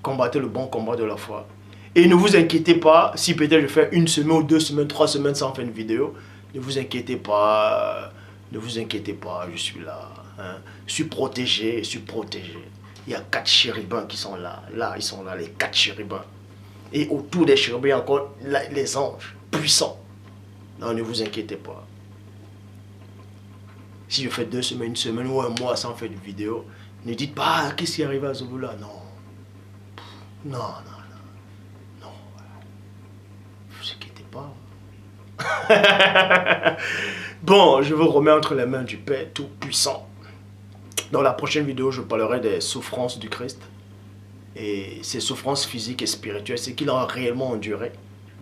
Combattez le bon combat de la foi. Et ne vous inquiétez pas si peut-être je fais 1 semaine ou 2 semaines, 3 semaines sans faire une vidéo. Ne vous inquiétez pas. Ne vous inquiétez pas, je suis là. Hein. Je suis protégé, je suis protégé. Il y a 4 chérubins qui sont là. Là, ils sont là, les 4 chérubins. Et autour des chérubins, il y a encore les anges puissants. Non, ne vous inquiétez pas. Si je fais 2 semaines, 1 semaine ou 1 mois sans faire de vidéo, ne dites pas, ah, qu'est-ce qui arrive à Zouloula? Non. Non, non, non. Non. Ne vous inquiétez pas. Bon, je vous remets entre les mains du Père Tout-Puissant. Dans la prochaine vidéo, je parlerai des souffrances du Christ. Et ces souffrances physiques et spirituelles, c'est qu'il a réellement enduré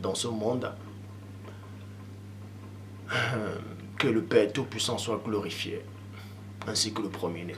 dans ce monde. Que le Père Tout-Puissant soit glorifié, ainsi que le premier-né.